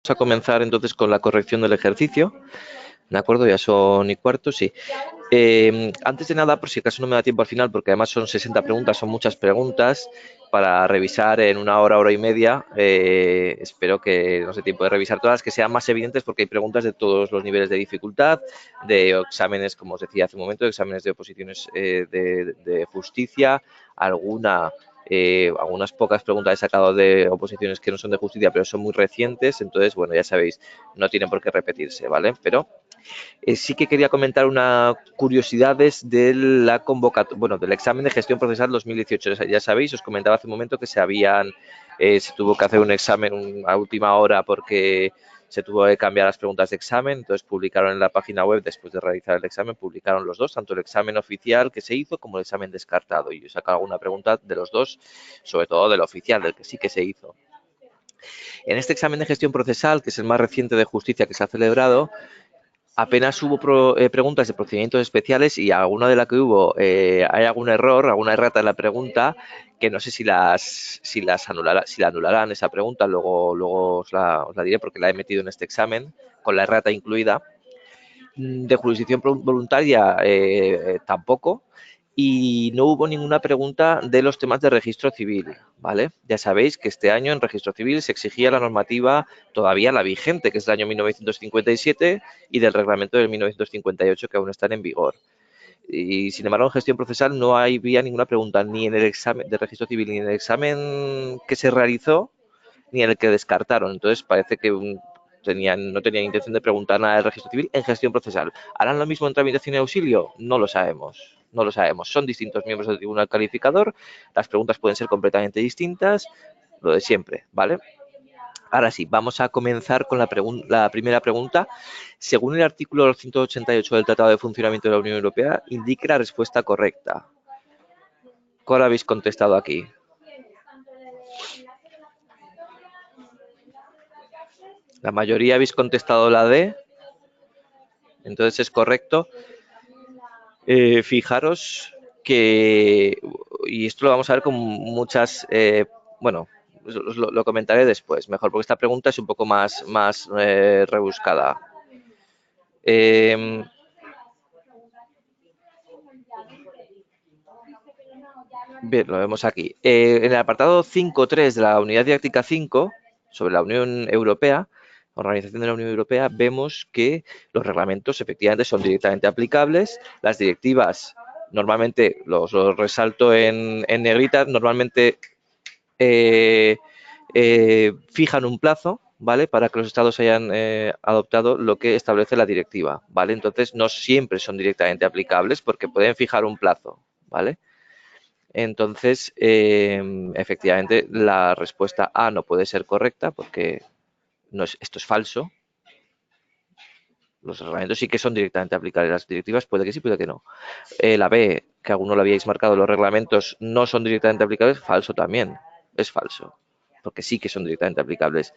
a comenzar entonces con la corrección del ejercicio. ¿De acuerdo? Ya son y cuarto, sí. Antes de nada, por si acaso no me da tiempo al final, porque además son 60 preguntas, son muchas preguntas para revisar en una hora, hora y media. Espero que nos dé tiempo de revisar todas, que sean más evidentes, porque hay preguntas de todos los niveles de dificultad, de exámenes, como os decía hace un momento, de exámenes de oposiciones de justicia, algunas pocas preguntas he sacado de oposiciones que no son de justicia, pero son muy recientes, entonces, bueno, ya sabéis, no tienen por qué repetirse, ¿vale? Pero sí que quería comentar unas curiosidades de la convocatoria, del examen de gestión procesal 2018. Ya sabéis, os comentaba hace un momento que se tuvo que hacer un examen a última hora porque se tuvo que cambiar las preguntas de examen, entonces publicaron en la página web, después de realizar el examen, publicaron los dos, tanto el examen oficial que se hizo como el examen descartado. Y yo he sacado alguna pregunta de los dos, sobre todo del oficial, del que sí que se hizo. En este examen de gestión procesal, que es el más reciente de justicia que se ha celebrado, apenas hubo preguntas de procedimientos especiales y alguna de las que hubo hay algún error, alguna errata en la pregunta que no sé si la anularán esa pregunta, luego os la diré porque la he metido en este examen con la errata incluida. De jurisdicción voluntaria tampoco, y no hubo ninguna pregunta de los temas de registro civil, ¿vale? Ya sabéis que este año en registro civil se exigía la normativa todavía la vigente, que es del año 1957, y del reglamento del 1958, que aún están en vigor. Y sin embargo, en gestión procesal no había ninguna pregunta ni en el examen de registro civil, ni en el examen que se realizó, ni en el que descartaron. Entonces parece que no tenían intención de preguntar nada del registro civil en gestión procesal. ¿Harán lo mismo en tramitación y auxilio? No lo sabemos. No lo sabemos. Son distintos miembros del tribunal calificador. Las preguntas pueden ser completamente distintas. Lo de siempre, ¿vale? Ahora sí, vamos a comenzar con la primera pregunta. Según el artículo 188 del Tratado de Funcionamiento de la Unión Europea, indique la respuesta correcta. ¿Cuál habéis contestado aquí? La mayoría habéis contestado la D, entonces es correcto. Fijaros que, y esto lo vamos a ver con muchas, bueno, lo comentaré después, mejor, porque esta pregunta es un poco más rebuscada. Bien, lo vemos aquí. En el apartado 5.3 de la unidad didáctica 5, sobre la Unión Europea, Organización de la Unión Europea, vemos que los reglamentos efectivamente son directamente aplicables. Las directivas, normalmente, los resalto en negrita, normalmente fijan un plazo, ¿vale? Para que los estados hayan adoptado lo que establece la directiva, ¿vale? Entonces, no siempre son directamente aplicables porque pueden fijar un plazo, ¿vale? Entonces, efectivamente, la respuesta A no puede ser correcta porque esto es falso. Los reglamentos sí que son directamente aplicables. Las directivas puede que sí, puede que no. La B, que alguno lo habíais marcado, los reglamentos no son directamente aplicables, falso también. Es falso, porque sí que son directamente aplicables.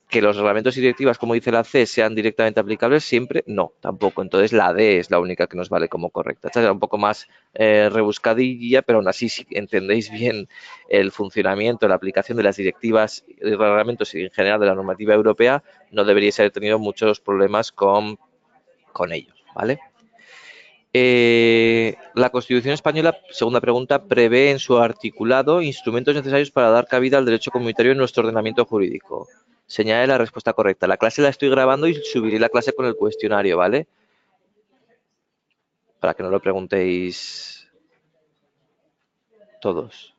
Que los reglamentos y directivas, como dice la C, sean directamente aplicables, siempre no, tampoco. Entonces la D es la única que nos vale como correcta. Esta será un poco más rebuscadilla, pero aún así, si entendéis bien el funcionamiento, la aplicación de las directivas y reglamentos y en general de la normativa europea, no deberíais haber tenido muchos problemas con ellos, ¿vale? La Constitución española, segunda pregunta, prevé en su articulado instrumentos necesarios para dar cabida al derecho comunitario en nuestro ordenamiento jurídico. Señale la respuesta correcta. La clase la estoy grabando y subiré la clase con el cuestionario, ¿vale? Para que no lo preguntéis todos.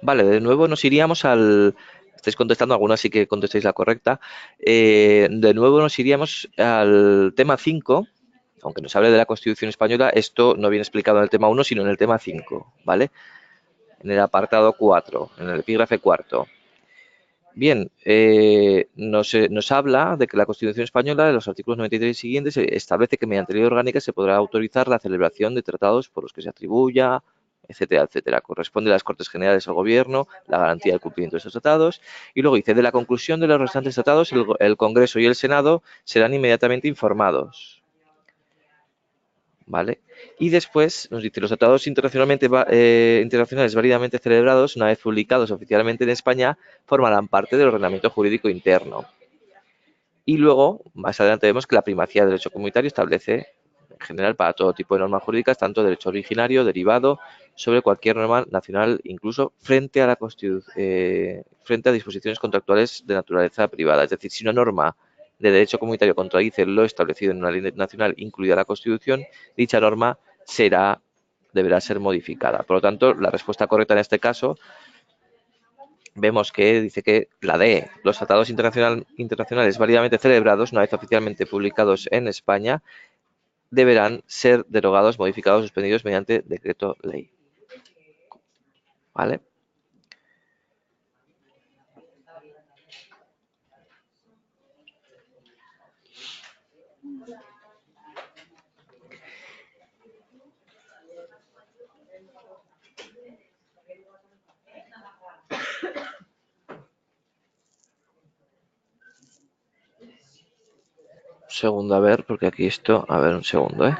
Vale, de nuevo nos iríamos al... Estáis contestando, algunas sí que contestáis la correcta. De nuevo nos iríamos al tema 5, aunque nos hable de la Constitución española, esto no viene explicado en el tema 1, sino en el tema 5, ¿vale? En el apartado 4, en el epígrafe cuarto. Bien, nos habla de que la Constitución española, en los artículos 93 y siguientes, establece que mediante ley orgánica se podrá autorizar la celebración de tratados por los que se atribuya etcétera, etcétera. Corresponde a las Cortes Generales al Gobierno la garantía del cumplimiento de estos tratados. Y luego dice, de la conclusión de los restantes tratados, el Congreso y el Senado serán inmediatamente informados. ¿Vale? Y después nos dice, los tratados internacionales válidamente celebrados, una vez publicados oficialmente en España, formarán parte del ordenamiento jurídico interno. Y luego, más adelante vemos que la primacía del derecho comunitario establece, en general, para todo tipo de normas jurídicas, tanto derecho originario, derivado, sobre cualquier norma nacional, incluso frente a frente a disposiciones contractuales de naturaleza privada. Es decir, si una norma de derecho comunitario contradice lo establecido en una ley nacional, incluida la Constitución, dicha norma deberá ser modificada. Por lo tanto, la respuesta correcta en este caso vemos que dice que la D, los tratados internacionales válidamente celebrados, una vez oficialmente publicados en España, deberán ser derogados, modificados, suspendidos mediante decreto ley. ¿Vale? Un segundo, a ver, porque aquí esto, a ver, un segundo, ¿eh?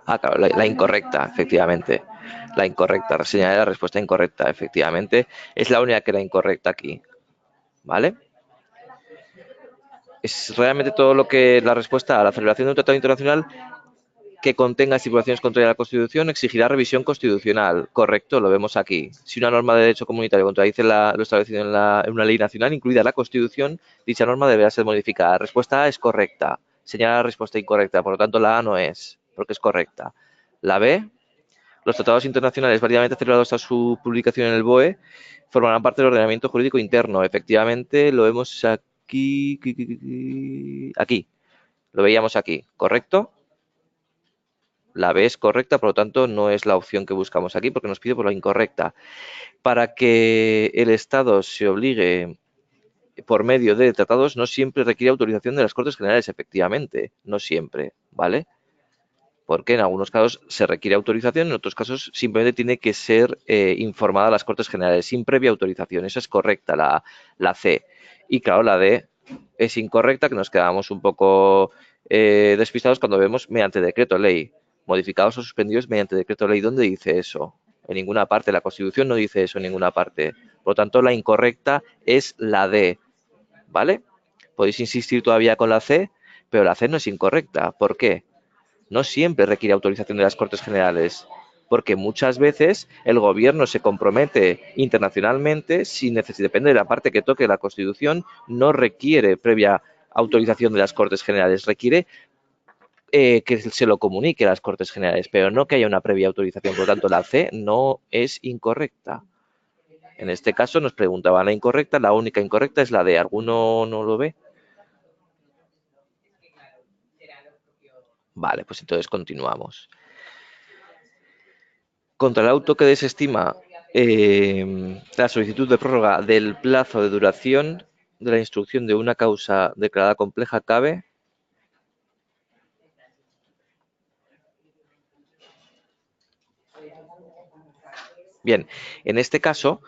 Ah, claro, la incorrecta, efectivamente. La incorrecta, señalé la respuesta incorrecta, efectivamente. Es la única que era incorrecta aquí. ¿Vale? Es realmente todo lo que la respuesta a la celebración de un tratado internacional que contenga estipulaciones contrarias a la Constitución exigirá revisión constitucional. Correcto, lo vemos aquí. Si una norma de derecho comunitario contradice lo establecido en una ley nacional, incluida la Constitución, dicha norma deberá ser modificada. La respuesta A es correcta. Señala la respuesta incorrecta, por lo tanto la A no es, porque es correcta. La B, los tratados internacionales válidamente celebrados a su publicación en el BOE formarán parte del ordenamiento jurídico interno. Efectivamente, lo vemos aquí. Aquí. Lo veíamos aquí, ¿correcto? La B es correcta, por lo tanto no es la opción que buscamos aquí porque nos pide por la incorrecta. Para que el Estado se obligue por medio de tratados no siempre requiere autorización de las Cortes Generales, efectivamente, no siempre, ¿vale? Porque en algunos casos se requiere autorización, en otros casos simplemente tiene que ser informada a las Cortes Generales sin previa autorización. Esa es correcta, la C. Y claro, la D es incorrecta, que nos quedamos un poco despistados cuando vemos mediante decreto ley, modificados o suspendidos mediante decreto ley. ¿Dónde dice eso? En ninguna parte. La Constitución no dice eso en ninguna parte. Por lo tanto, la incorrecta es la D, ¿vale? Podéis insistir todavía con la C, pero la C no es incorrecta. ¿Por qué? No siempre requiere autorización de las Cortes Generales, porque muchas veces el gobierno se compromete internacionalmente sin necesidad, depende de la parte que toque la Constitución, no requiere previa autorización de las Cortes Generales, requiere que se lo comunique a las Cortes Generales, pero no que haya una previa autorización. Por lo tanto, la C no es incorrecta. En este caso nos preguntaban la incorrecta, la única incorrecta es la D. ¿Alguno no lo ve? Vale, pues entonces continuamos. Contra el auto que desestima la solicitud de prórroga del plazo de duración de la instrucción de una causa declarada compleja cabe. Bien, en este caso,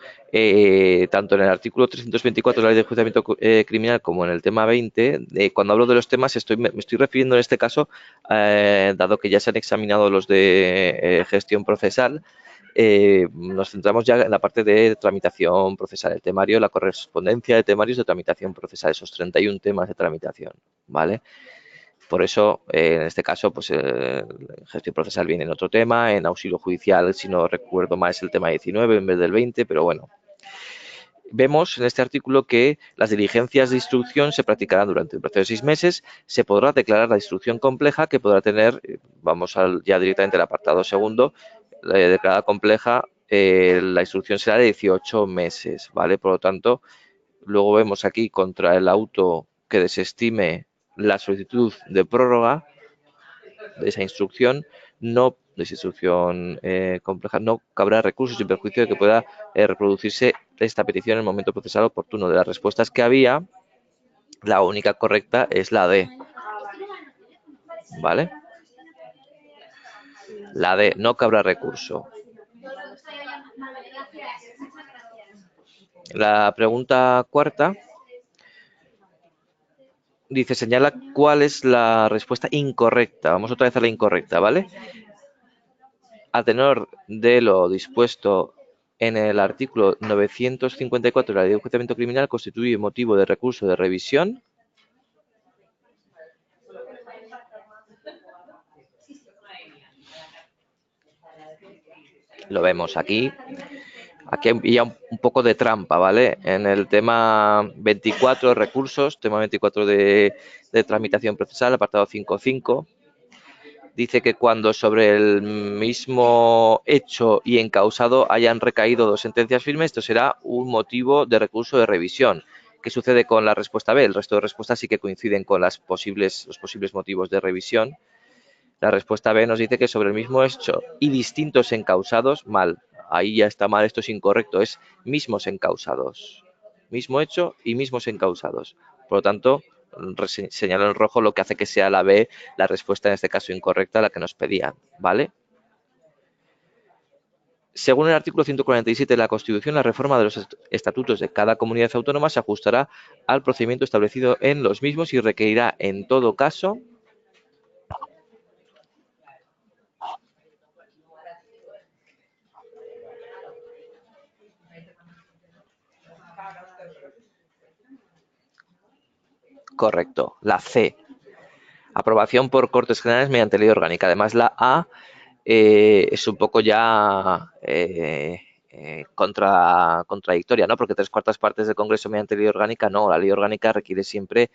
tanto en el artículo 324 de la Ley de Enjuiciamiento Criminal como en el tema 20, cuando hablo de los temas me estoy refiriendo en este caso, dado que ya se han examinado los de gestión procesal, nos centramos ya en la parte de tramitación procesal, el temario, la correspondencia de temarios de tramitación procesal, esos 31 temas de tramitación, ¿vale? Por eso, en este caso, pues gestión procesal viene en otro tema, en auxilio judicial, si no recuerdo mal, es el tema 19 en vez del 20, pero bueno. Vemos en este artículo que las diligencias de instrucción se practicarán durante un plazo de 6 meses, se podrá declarar la instrucción compleja que podrá tener, vamos ya directamente al apartado segundo, la declarada compleja, la instrucción será de 18 meses, ¿vale? Por lo tanto, luego vemos aquí contra el auto que desestime la solicitud de prórroga de esa instrucción, de esa instrucción compleja, no cabrá recursos sin perjuicio de que pueda reproducirse esta petición en el momento procesal oportuno. De las respuestas que había, la única correcta es la D. ¿vale? La D, no cabrá recurso. La pregunta cuarta dice, señala cuál es la respuesta incorrecta. Vamos otra vez a la incorrecta, ¿vale? A tenor de lo dispuesto en el artículo 954 de la Ley de Enjuiciamiento Criminal, constituye motivo de recurso de revisión. Lo vemos aquí. Aquí hay ya un poco de trampa, ¿vale? En el tema 24, recursos, tema 24 de tramitación procesal, apartado 5.5, dice que cuando sobre el mismo hecho y encausado hayan recaído dos sentencias firmes, esto será un motivo de recurso de revisión. ¿Qué sucede con la respuesta B? El resto de respuestas sí que coinciden con los posibles motivos de revisión. La respuesta B nos dice que sobre el mismo hecho y distintos encausados, mal. Ahí ya está mal, esto es incorrecto, es mismos encausados. Mismo hecho y mismos encausados. Por lo tanto, señalo en rojo, lo que hace que sea la B, la respuesta en este caso incorrecta, la que nos pedían, ¿vale? Según el artículo 147 de la Constitución, la reforma de los estatutos de cada comunidad autónoma se ajustará al procedimiento establecido en los mismos y requerirá, en todo caso, correcto, la C, aprobación por Cortes Generales mediante ley orgánica. Además, la A es un poco ya contradictoria, ¿no? Porque 3/4 del Congreso mediante ley orgánica, no. La ley orgánica requiere siempre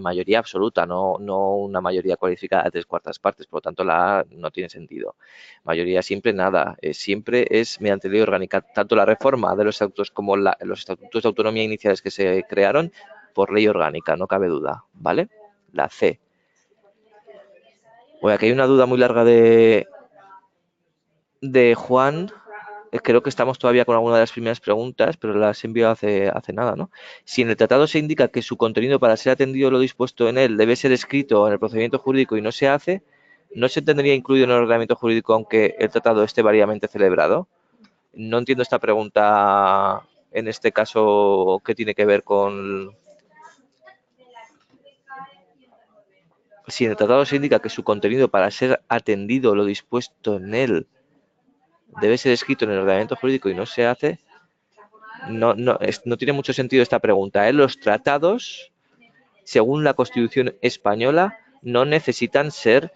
mayoría absoluta, no una mayoría cualificada de 3/4. Por lo tanto, la A no tiene sentido. Mayoría siempre nada. Siempre es mediante ley orgánica. Tanto la reforma de los estatutos como los estatutos de autonomía iniciales que se crearon por ley orgánica, no cabe duda, ¿vale? La C. Bueno, aquí hay una duda muy larga de Juan. Creo que estamos todavía con alguna de las primeras preguntas, pero las envió hace nada, ¿no? Si en el tratado se indica que su contenido para ser atendido lo dispuesto en él debe ser escrito en el procedimiento jurídico y no se hace, ¿no se tendría incluido en el ordenamiento jurídico aunque el tratado esté variamente celebrado? No entiendo esta pregunta en este caso que tiene que ver con... Si en el tratado se indica que su contenido para ser atendido lo dispuesto en él debe ser escrito en el ordenamiento jurídico y no se hace, no tiene mucho sentido esta pregunta. Los tratados, según la Constitución española, no necesitan ser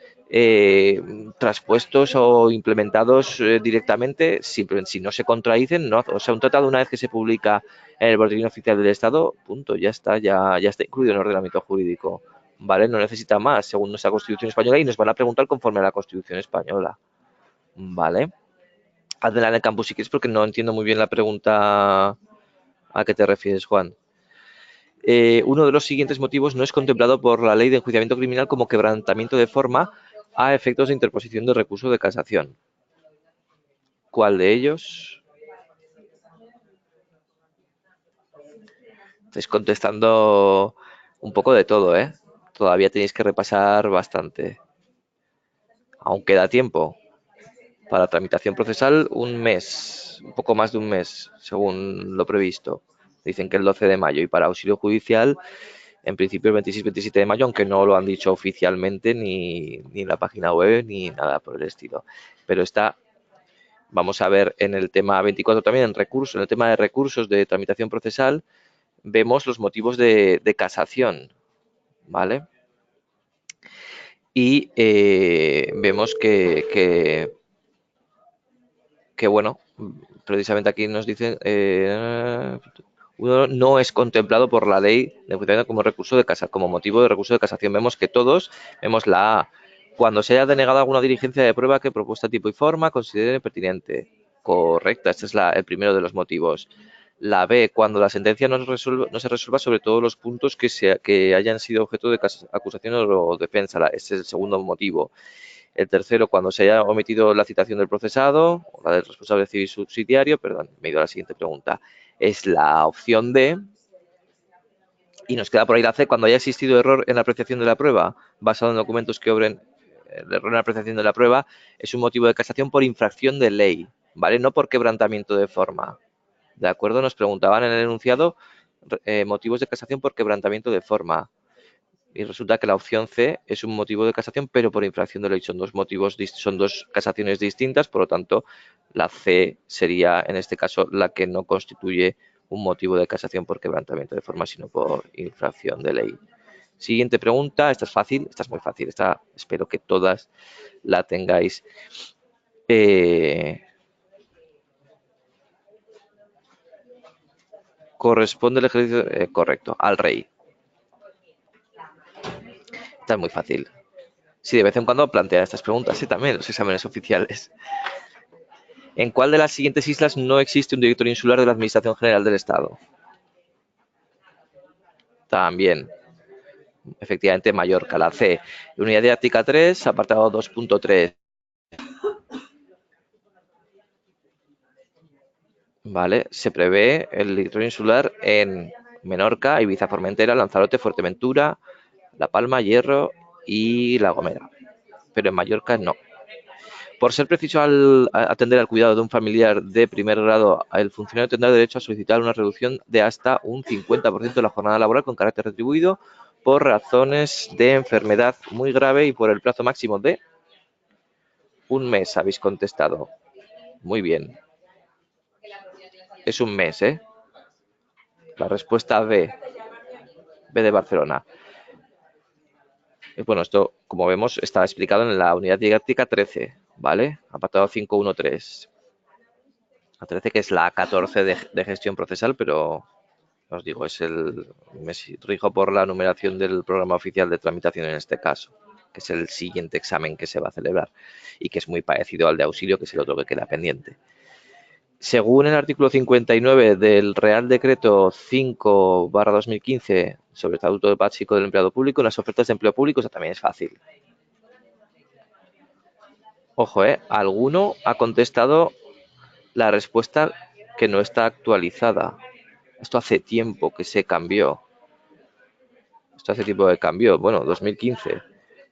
traspuestos o implementados directamente, si no se contradicen, no. O sea, un tratado una vez que se publica en el Boletín Oficial del Estado, punto, ya está incluido en el ordenamiento jurídico, ¿vale? No necesita más, según nuestra Constitución española, y nos van a preguntar conforme a la Constitución española, ¿vale? Hazla en el campus si quieres, porque no entiendo muy bien la pregunta a qué te refieres, Juan. Uno de los siguientes motivos no es contemplado por la Ley de Enjuiciamiento Criminal como quebrantamiento de forma a efectos de interposición de recurso de casación. ¿Cuál de ellos? Estáis contestando un poco de todo, ¿eh? Todavía tenéis que repasar bastante. Aún queda tiempo. Para tramitación procesal, un mes, un poco más de un mes, según lo previsto. Dicen que el 12 de mayo. Y para auxilio judicial, en principio el 26-27 de mayo, aunque no lo han dicho oficialmente ni en la página web ni nada por el estilo. Pero vamos a ver en el tema 24 también, en el tema de recursos de tramitación procesal, vemos los motivos de casación, ¿vale? Y vemos que bueno, precisamente aquí nos dicen uno no es contemplado por la ley de enjuiciamiento como recurso de como motivo de recurso de casación. Vemos que todos vemos la A. Cuando se haya denegado alguna diligencia de prueba que propuesta tipo y forma considere pertinente. Correcta, este es el primero de los motivos. La B, cuando la sentencia no se resuelva sobre todos los puntos que hayan sido objeto de acusación o defensa. Este es el segundo motivo. El tercero, cuando se haya omitido la citación del procesado o la del responsable civil subsidiario, perdón, me he ido a la siguiente pregunta, es la opción D. Y nos queda por ahí la C, cuando haya existido error en la apreciación de la prueba, basado en documentos que obren el error en la apreciación de la prueba es un motivo de casación por infracción de ley, ¿vale? No por quebrantamiento de forma. ¿De acuerdo? Nos preguntaban en el enunciado motivos de casación por quebrantamiento de forma. Y resulta que la opción C es un motivo de casación, pero por infracción de ley. Son dos motivos, son dos casaciones distintas, por lo tanto, la C sería, en este caso, la que no constituye un motivo de casación por quebrantamiento de forma, sino por infracción de ley. Siguiente pregunta, esta es fácil, esta es muy fácil, esta espero que todas la tengáis. Corresponde el ejercicio correcto al rey. Esta es muy fácil. Sí, de vez en cuando plantean estas preguntas, sí, también los exámenes oficiales. ¿En cuál de las siguientes islas no existe un director insular de la Administración General del Estado? También, efectivamente, Mallorca, la C. Unidad didáctica 3, apartado 2.3. Vale, se prevé el director insular en Menorca, Ibiza, Formentera, Lanzarote, Fuerteventura, La Palma, Hierro y La Gomera. Pero en Mallorca no. Por ser preciso al atender al cuidado de un familiar de primer grado, el funcionario tendrá derecho a solicitar una reducción de hasta un 50% de la jornada laboral con carácter retribuido por razones de enfermedad muy grave y por el plazo máximo de un mes, habéis contestado. Muy bien. Es un mes, ¿eh? La respuesta B. B de Barcelona. Bueno, esto, como vemos, está explicado en la unidad didáctica 13, ¿vale? Apartado 513. La 13, que es la 14 de gestión procesal, pero os digo, me rijo por la numeración del programa oficial de tramitación en este caso, que es el siguiente examen que se va a celebrar y que es muy parecido al de auxilio, que es el otro que queda pendiente. Según el artículo 59 del Real Decreto 5/2015 sobre el Estatuto Básico del Empleado Público, en las ofertas de empleo público, eso también es fácil. Ojo, alguno ha contestado la respuesta que no está actualizada. Esto hace tiempo que se cambió. Esto hace tiempo que cambió. Bueno, 2015.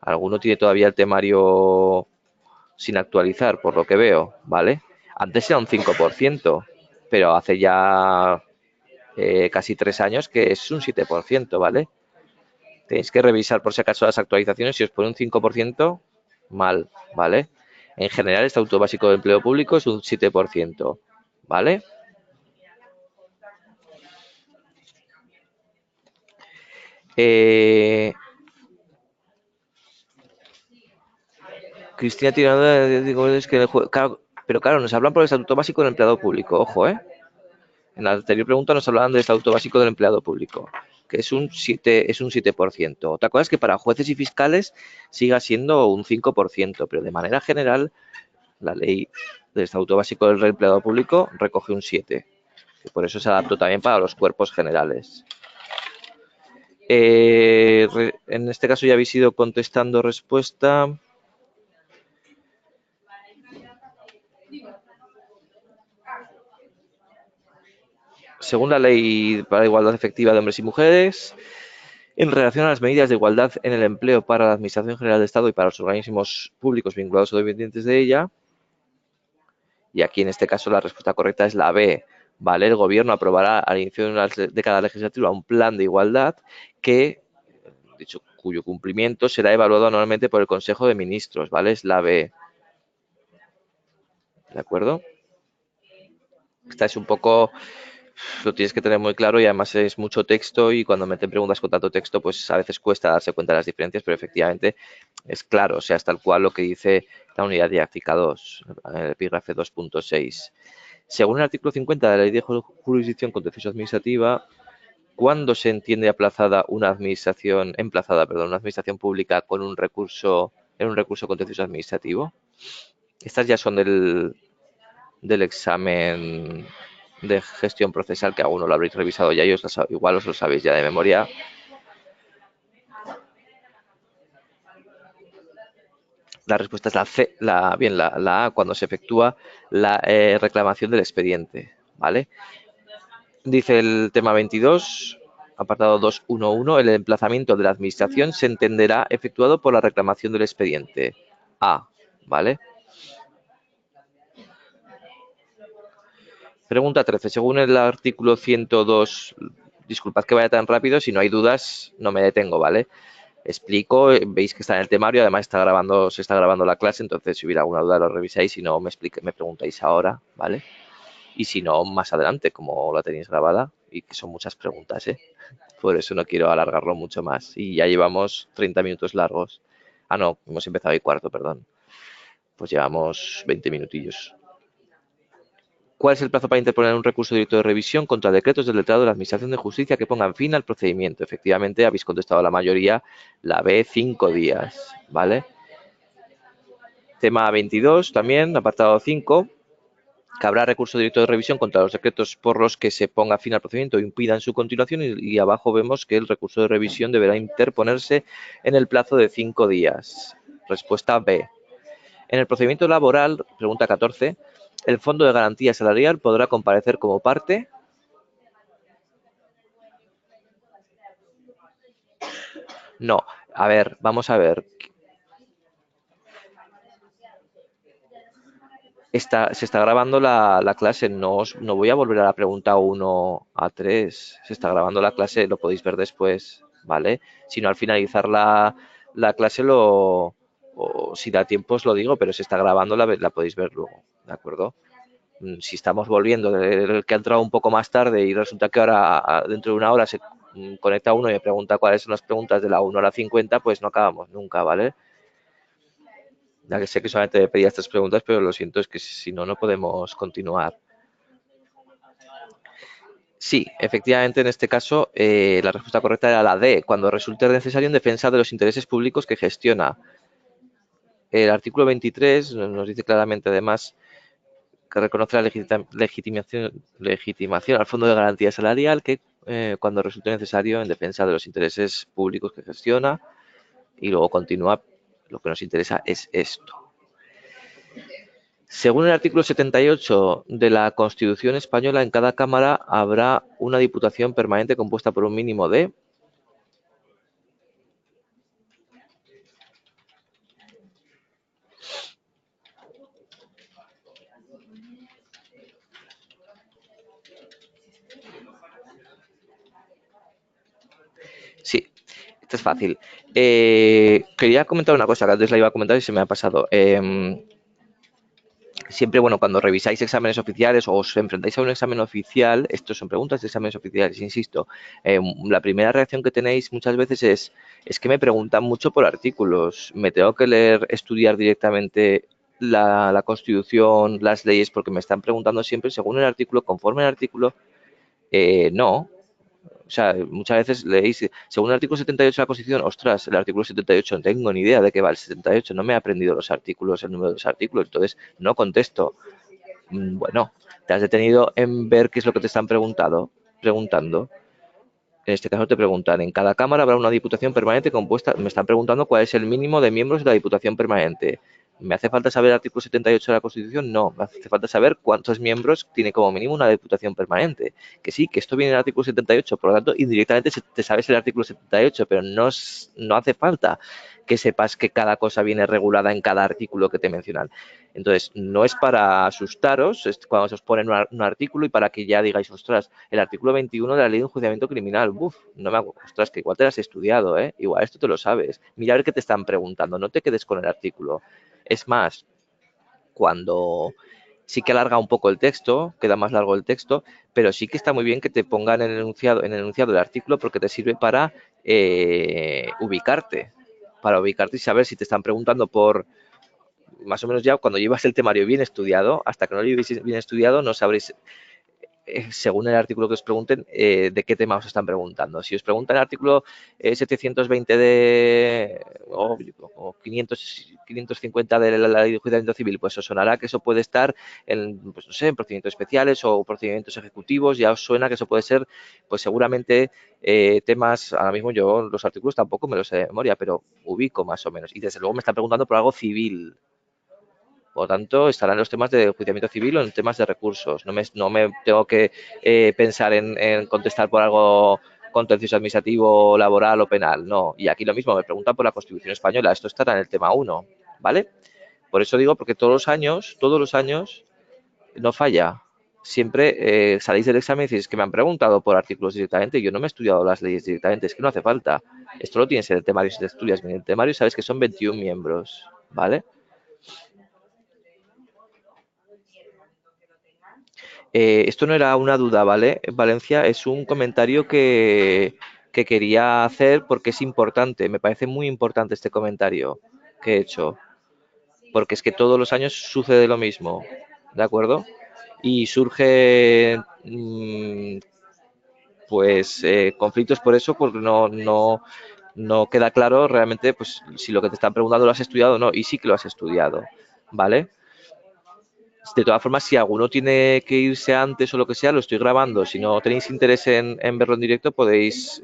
Alguno tiene todavía el temario sin actualizar, por lo que veo, ¿vale? Antes era un 5%, pero hace ya casi 3 años que es un 7%, ¿vale? Tenéis que revisar por si acaso las actualizaciones. Si os pone un 5%, mal, ¿vale? En general, el Estatuto Básico de Empleo Público es un 7%, ¿vale? Cristina Tirado, digo, es que claro, pero claro, nos hablan por el Estatuto Básico del Empleado Público, ojo, ¿eh? En la anterior pregunta nos hablaban del Estatuto Básico del Empleado Público, que es un 7%. Otra cosa es que para jueces y fiscales siga siendo un 5%, pero de manera general la ley del Estatuto Básico del Empleado Público recoge un 7%. Y por eso se adaptó también para los cuerpos generales. En este caso ya habéis ido contestando respuesta. Según la Ley para la Igualdad Efectiva de Hombres y Mujeres, en relación a las medidas de igualdad en el empleo para la Administración General del Estado y para los organismos públicos vinculados o dependientes de ella, y aquí en este caso la respuesta correcta es la B, ¿vale? El Gobierno aprobará al inicio de cada legislatura un plan de igualdad cuyo cumplimiento será evaluado anualmente por el Consejo de Ministros, ¿vale? Es la B. ¿De acuerdo? Esta es un poco, lo tienes que tener muy claro y además es mucho texto y cuando meten preguntas con tanto texto pues a veces cuesta darse cuenta de las diferencias, pero efectivamente es claro, o sea, es tal cual lo que dice la unidad didáctica 2, el epígrafe 2.6. Según el artículo 50 de la Ley de Jurisdicción Contencioso Administrativa, ¿cuándo se entiende una administración pública con un recurso contencioso administrativo? Estas ya son del examen de gestión procesal, que aún no lo habréis revisado ya y igual os lo sabéis ya de memoria. La respuesta es la C, la A, cuando se efectúa la reclamación del expediente, ¿vale? Dice el tema 22, apartado 2.1.1, el emplazamiento de la administración se entenderá efectuado por la reclamación del expediente. A, ¿vale? Pregunta 13. Según el artículo 102, disculpad que vaya tan rápido, si no hay dudas no me detengo, ¿vale? Explico, veis que está en el temario, además se está grabando la clase, entonces si hubiera alguna duda lo revisáis, si no me preguntáis ahora, ¿vale? Y si no, más adelante, como la tenéis grabada, y que son muchas preguntas, ¿eh? Por eso no quiero alargarlo mucho más. Y ya llevamos 30 minutos largos. Ah, no, hemos empezado y cuarto, perdón. Pues llevamos 20 minutillos. ¿Cuál es el plazo para interponer un recurso directo de revisión contra decretos del letrado de la Administración de Justicia que pongan fin al procedimiento? Efectivamente, habéis contestado la mayoría, la B, 5 días, ¿vale? Tema 22 también, apartado 5. Que habrá recurso directo de revisión contra los decretos por los que se ponga fin al procedimiento o impidan su continuación y abajo vemos que el recurso de revisión deberá interponerse en el plazo de 5 días. Respuesta B. En el procedimiento laboral, pregunta 14, ¿el Fondo de Garantía Salarial podrá comparecer como parte? No. A ver, vamos a ver. Se está grabando la clase, no voy a volver a la pregunta 1 a 3. Se está grabando la clase, lo podéis ver después, ¿vale? Si no, al finalizar la clase o si da tiempo os lo digo, pero se está grabando, la podéis ver luego, ¿de acuerdo? Si estamos volviendo del que ha entrado un poco más tarde y resulta que ahora, dentro de una hora, se conecta uno y me pregunta cuáles son las preguntas de la 1 a la 50, pues no acabamos nunca, ¿vale? Ya que sé que solamente pedía estas preguntas, pero lo siento, es que si no, no podemos continuar. Sí, efectivamente, en este caso, la respuesta correcta era la D, cuando resulte necesario en defensa de los intereses públicos que gestiona. El artículo 23 nos dice claramente, además, que reconoce la legitimación al Fondo de Garantía Salarial que cuando resulte necesario en defensa de los intereses públicos que gestiona, y luego continúa, lo que nos interesa es esto. Según el artículo 78 de la Constitución española, en cada Cámara habrá una Diputación permanente compuesta por un mínimo de... Sí, esto es fácil. Quería comentar una cosa que antes la iba a comentar y se me ha pasado. Siempre, bueno, cuando revisáis exámenes oficiales o os enfrentáis a un examen oficial, estos son preguntas de exámenes oficiales, insisto, la primera reacción que tenéis muchas veces es que me preguntan mucho por artículos, me tengo que leer, estudiar directamente la Constitución, las leyes, porque me están preguntando siempre según el artículo, conforme el artículo, no. O sea, muchas veces leéis, según el artículo 78 de la Constitución, ostras, el artículo 78, no tengo ni idea de qué va el 78, no me he aprendido los artículos, el número de los artículos, entonces no contesto. Bueno, te has detenido en ver qué es lo que te están preguntando. En este caso te preguntan, en cada Cámara habrá una Diputación permanente compuesta, me están preguntando cuál es el mínimo de miembros de la Diputación permanente. ¿Me hace falta saber el artículo 78 de la Constitución? No, me hace falta saber cuántos miembros tiene como mínimo una Diputación permanente. Que sí, que esto viene en el artículo 78, por lo tanto, indirectamente te sabes el artículo 78, pero no hace falta que sepas que cada cosa viene regulada en cada artículo que te mencionan. Entonces, no es para asustaros es cuando se os pone un artículo y para que ya digáis, ostras, el artículo 21 de la ley de enjuiciamiento criminal, no me hago, ostras, que igual te lo has estudiado, ¿eh? Igual esto te lo sabes. Mira a ver qué te están preguntando, no te quedes con el artículo. Es más, cuando sí que alarga un poco el texto, queda más largo el texto, pero sí que está muy bien que te pongan en el enunciado del artículo porque te sirve para ubicarte y saber si te están preguntando por, más o menos ya cuando llevas el temario bien estudiado, hasta que no lo llevéis bien estudiado, no sabréis, según el artículo que os pregunten, de qué tema os están preguntando. Si os preguntan el artículo 720 o 550 de la ley de enjuiciamiento civil, pues os sonará que eso puede estar en, pues no sé, en procedimientos especiales o procedimientos ejecutivos, ya os suena que eso puede ser, pues seguramente temas, ahora mismo yo los artículos tampoco me los sé de memoria, pero ubico más o menos. Y desde luego me están preguntando por algo civil. Por lo tanto, estarán los temas de enjuiciamiento civil o en temas de recursos. No me tengo que pensar en contestar por algo contencioso administrativo, laboral o penal. No. Y aquí lo mismo, me preguntan por la Constitución española. Esto estará en el tema 1. ¿vale? Por eso digo, porque todos los años, no falla. Siempre salís del examen y decís, que me han preguntado por artículos directamente, yo no me he estudiado las leyes directamente, es que no hace falta. Esto lo tienes en el temario si te estudias bien el temario, sabes que son 21 miembros, ¿vale? Esto no era una duda, ¿vale? Valencia, es un comentario que quería hacer porque es importante, me parece muy importante este comentario que he hecho, porque es que todos los años sucede lo mismo, ¿de acuerdo? Y surge pues conflictos por eso, porque no queda claro realmente pues si lo que te están preguntando lo has estudiado o no, y sí que lo has estudiado, ¿vale? De todas formas, si alguno tiene que irse antes o lo que sea, lo estoy grabando. Si no tenéis interés en verlo en directo, podéis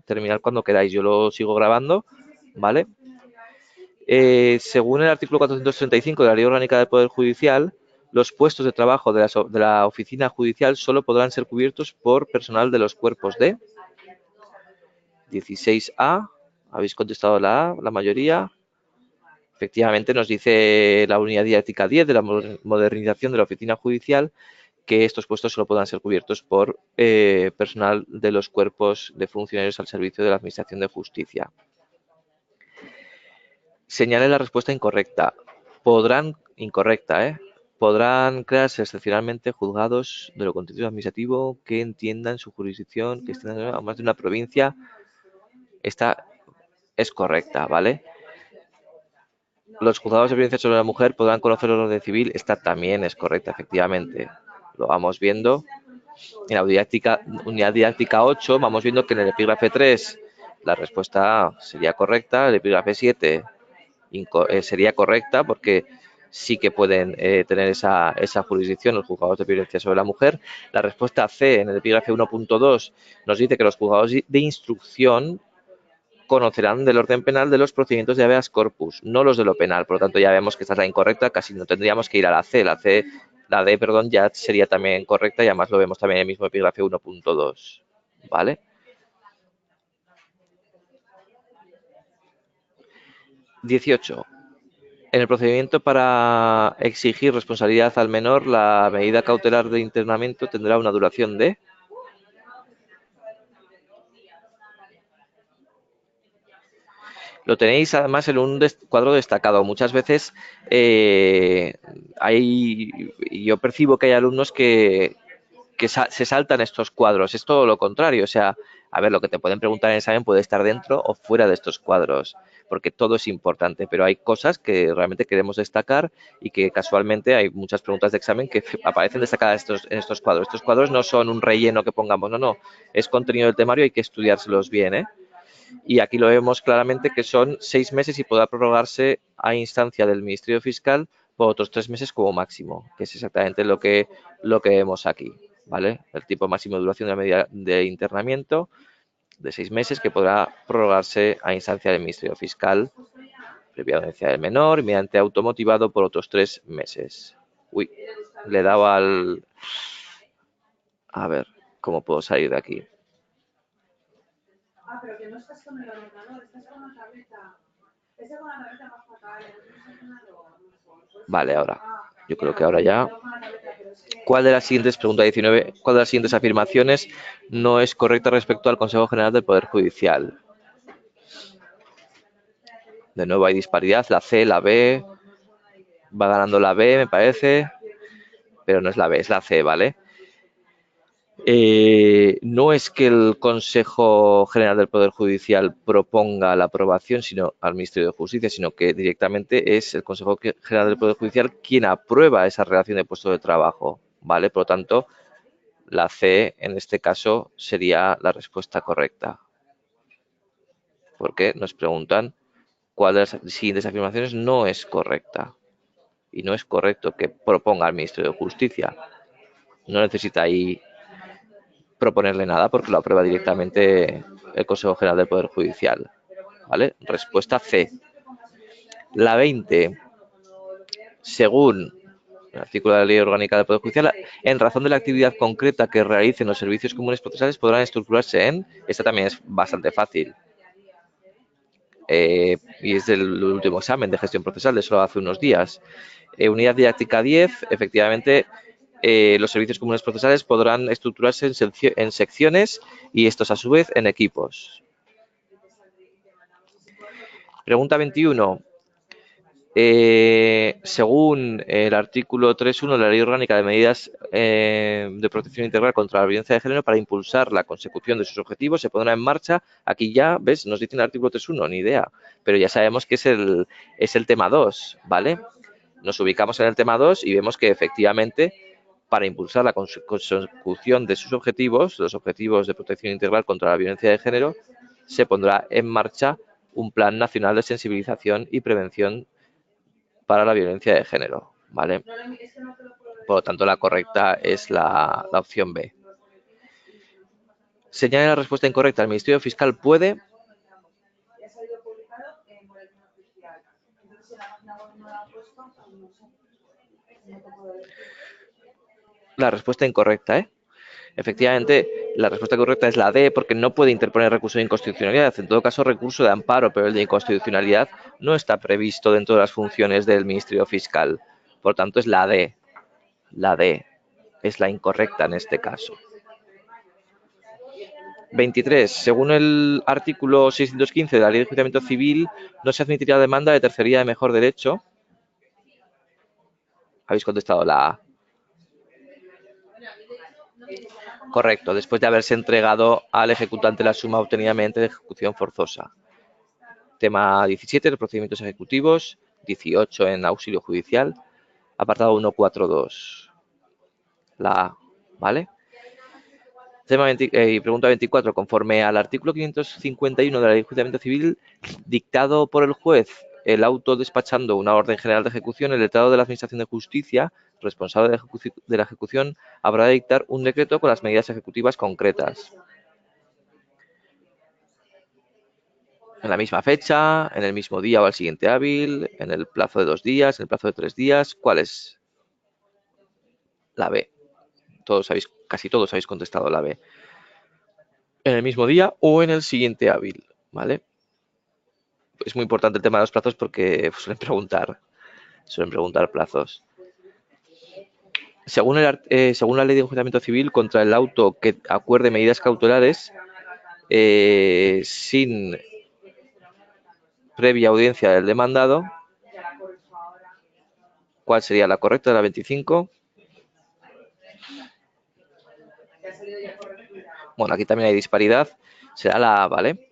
terminar cuando queráis. Yo lo sigo grabando, ¿vale? Según el artículo 435 de la Ley Orgánica del Poder Judicial, los puestos de trabajo de la oficina judicial solo podrán ser cubiertos por personal de los cuerpos de 16A. Habéis contestado la A, la mayoría. Efectivamente, nos dice la unidad didáctica 10 de la modernización de la oficina judicial que estos puestos solo puedan ser cubiertos por personal de los cuerpos de funcionarios al servicio de la Administración de Justicia. Señale la respuesta incorrecta. Incorrecta, podrán crearse excepcionalmente juzgados de lo contencioso administrativo que entiendan su jurisdicción, que estén a más de una provincia. Esta es correcta, ¿vale? Los juzgados de violencia sobre la mujer podrán conocer el orden civil. Esta también es correcta, efectivamente. Lo vamos viendo. En la unidad didáctica 8 vamos viendo que en el epígrafe 3 la respuesta A sería correcta, el epígrafe 7 sería correcta porque sí que pueden tener esa jurisdicción los juzgados de violencia sobre la mujer. La respuesta C en el epígrafe 1.2 nos dice que los juzgados de instrucción conocerán del orden penal de los procedimientos de habeas corpus, no los de lo penal. Por lo tanto, ya vemos que esta es la incorrecta, casi no tendríamos que ir a la C. La D, perdón, ya sería también correcta y además lo vemos también en el mismo epígrafe 1.2. ¿Vale? 18. En el procedimiento para exigir responsabilidad al menor, la medida cautelar de internamiento tendrá una duración de... Lo tenéis además en un cuadro destacado. Muchas veces yo percibo que hay alumnos que se saltan estos cuadros. Es todo lo contrario. O sea, a ver, lo que te pueden preguntar en el examen puede estar dentro o fuera de estos cuadros, porque todo es importante, pero hay cosas que realmente queremos destacar y que casualmente hay muchas preguntas de examen que aparecen destacadas en estos cuadros. Estos cuadros no son un relleno que pongamos, no, es contenido del temario, hay que estudiárselos bien, ¿eh? Y aquí lo vemos claramente que son 6 meses y podrá prorrogarse a instancia del Ministerio Fiscal por otros 3 meses como máximo, que es exactamente lo que vemos aquí, ¿vale? El tiempo máximo de duración de la medida de internamiento de 6 meses que podrá prorrogarse a instancia del Ministerio Fiscal previa audiencia del menor y mediante automotivado por otros 3 meses. Uy, le he dado al... A ver, ¿cómo puedo salir de aquí? Vale, ahora. Yo creo que ahora ya. ¿Cuál de las siguientes, pregunta 19, cuál de las siguientes afirmaciones no es correcta respecto al Consejo General del Poder Judicial? De nuevo hay disparidad, la C, la B, va ganando la B, me parece, pero no es la B, es la C, ¿vale? No es que el Consejo General del Poder Judicial proponga la aprobación sino al Ministerio de Justicia, sino que directamente es el Consejo General del Poder Judicial quien aprueba esa relación de puesto de trabajo, ¿vale? Por lo tanto, la C en este caso sería la respuesta correcta, porque nos preguntan cuál de las siguientes afirmaciones no es correcta. Y no es correcto que proponga al Ministerio de Justicia. No necesita ahí proponerle nada porque lo aprueba directamente el Consejo General del Poder Judicial. ¿Vale? Respuesta C. La 20. Según el artículo de la Ley Orgánica del Poder Judicial, en razón de la actividad concreta que realicen los servicios comunes procesales, podrán estructurarse en... Esta también es bastante fácil. y es del último examen de gestión procesal de solo hace unos días. Unidad didáctica 10, efectivamente, los servicios comunes procesales podrán estructurarse en secciones y estos a su vez en equipos. Pregunta 21. Según el artículo 3.1 de la Ley Orgánica de Medidas de Protección Integral contra la Violencia de Género, para impulsar la consecución de sus objetivos, se pondrá en marcha, aquí ya, ¿ves? Nos dice el artículo 3.1, ni idea, pero ya sabemos que es el tema 2, ¿vale? Nos ubicamos en el tema 2 y vemos que efectivamente para impulsar la consecución de sus objetivos, los objetivos de protección integral contra la violencia de género, se pondrá en marcha un plan nacional de sensibilización y prevención para la violencia de género, ¿vale? Por lo tanto, la correcta es la opción B. Señale la respuesta incorrecta. El Ministerio Fiscal puede... La respuesta incorrecta, ¿eh? Efectivamente, la respuesta correcta es la D, porque no puede interponer recurso de inconstitucionalidad. En todo caso, recurso de amparo, pero el de inconstitucionalidad no está previsto dentro de las funciones del Ministerio Fiscal. Por tanto, es la D. La D es la incorrecta en este caso. 23. Según el artículo 615 de la Ley de Enjuiciamiento Civil, no se admitirá demanda de tercería de mejor derecho. Habéis contestado la A. Correcto, después de haberse entregado al ejecutante la suma obtenida mediante ejecución forzosa. Tema 17, los procedimientos ejecutivos. 18 en auxilio judicial. Apartado 142. La A, ¿vale? Pregunta 24. Conforme al artículo 551 de la Ley de Enjuiciamiento Civil, dictado por el juez el auto despachando una orden general de ejecución, el letrado de la Administración de Justicia, responsable de la ejecución, habrá de dictar un decreto con las medidas ejecutivas concretas. En la misma fecha, en el mismo día o al siguiente hábil, en el plazo de 2 días, en el plazo de 3 días. ¿Cuál es? La B. Casi todos habéis contestado la B. En el mismo día o en el siguiente hábil, ¿vale? Es muy importante el tema de los plazos porque suelen preguntar plazos. Según la Ley de Enjuiciamiento Civil, contra el auto que acuerde medidas cautelares sin previa audiencia del demandado, ¿cuál sería la correcta de la 25? Bueno, aquí también hay disparidad. Será la A, ¿vale?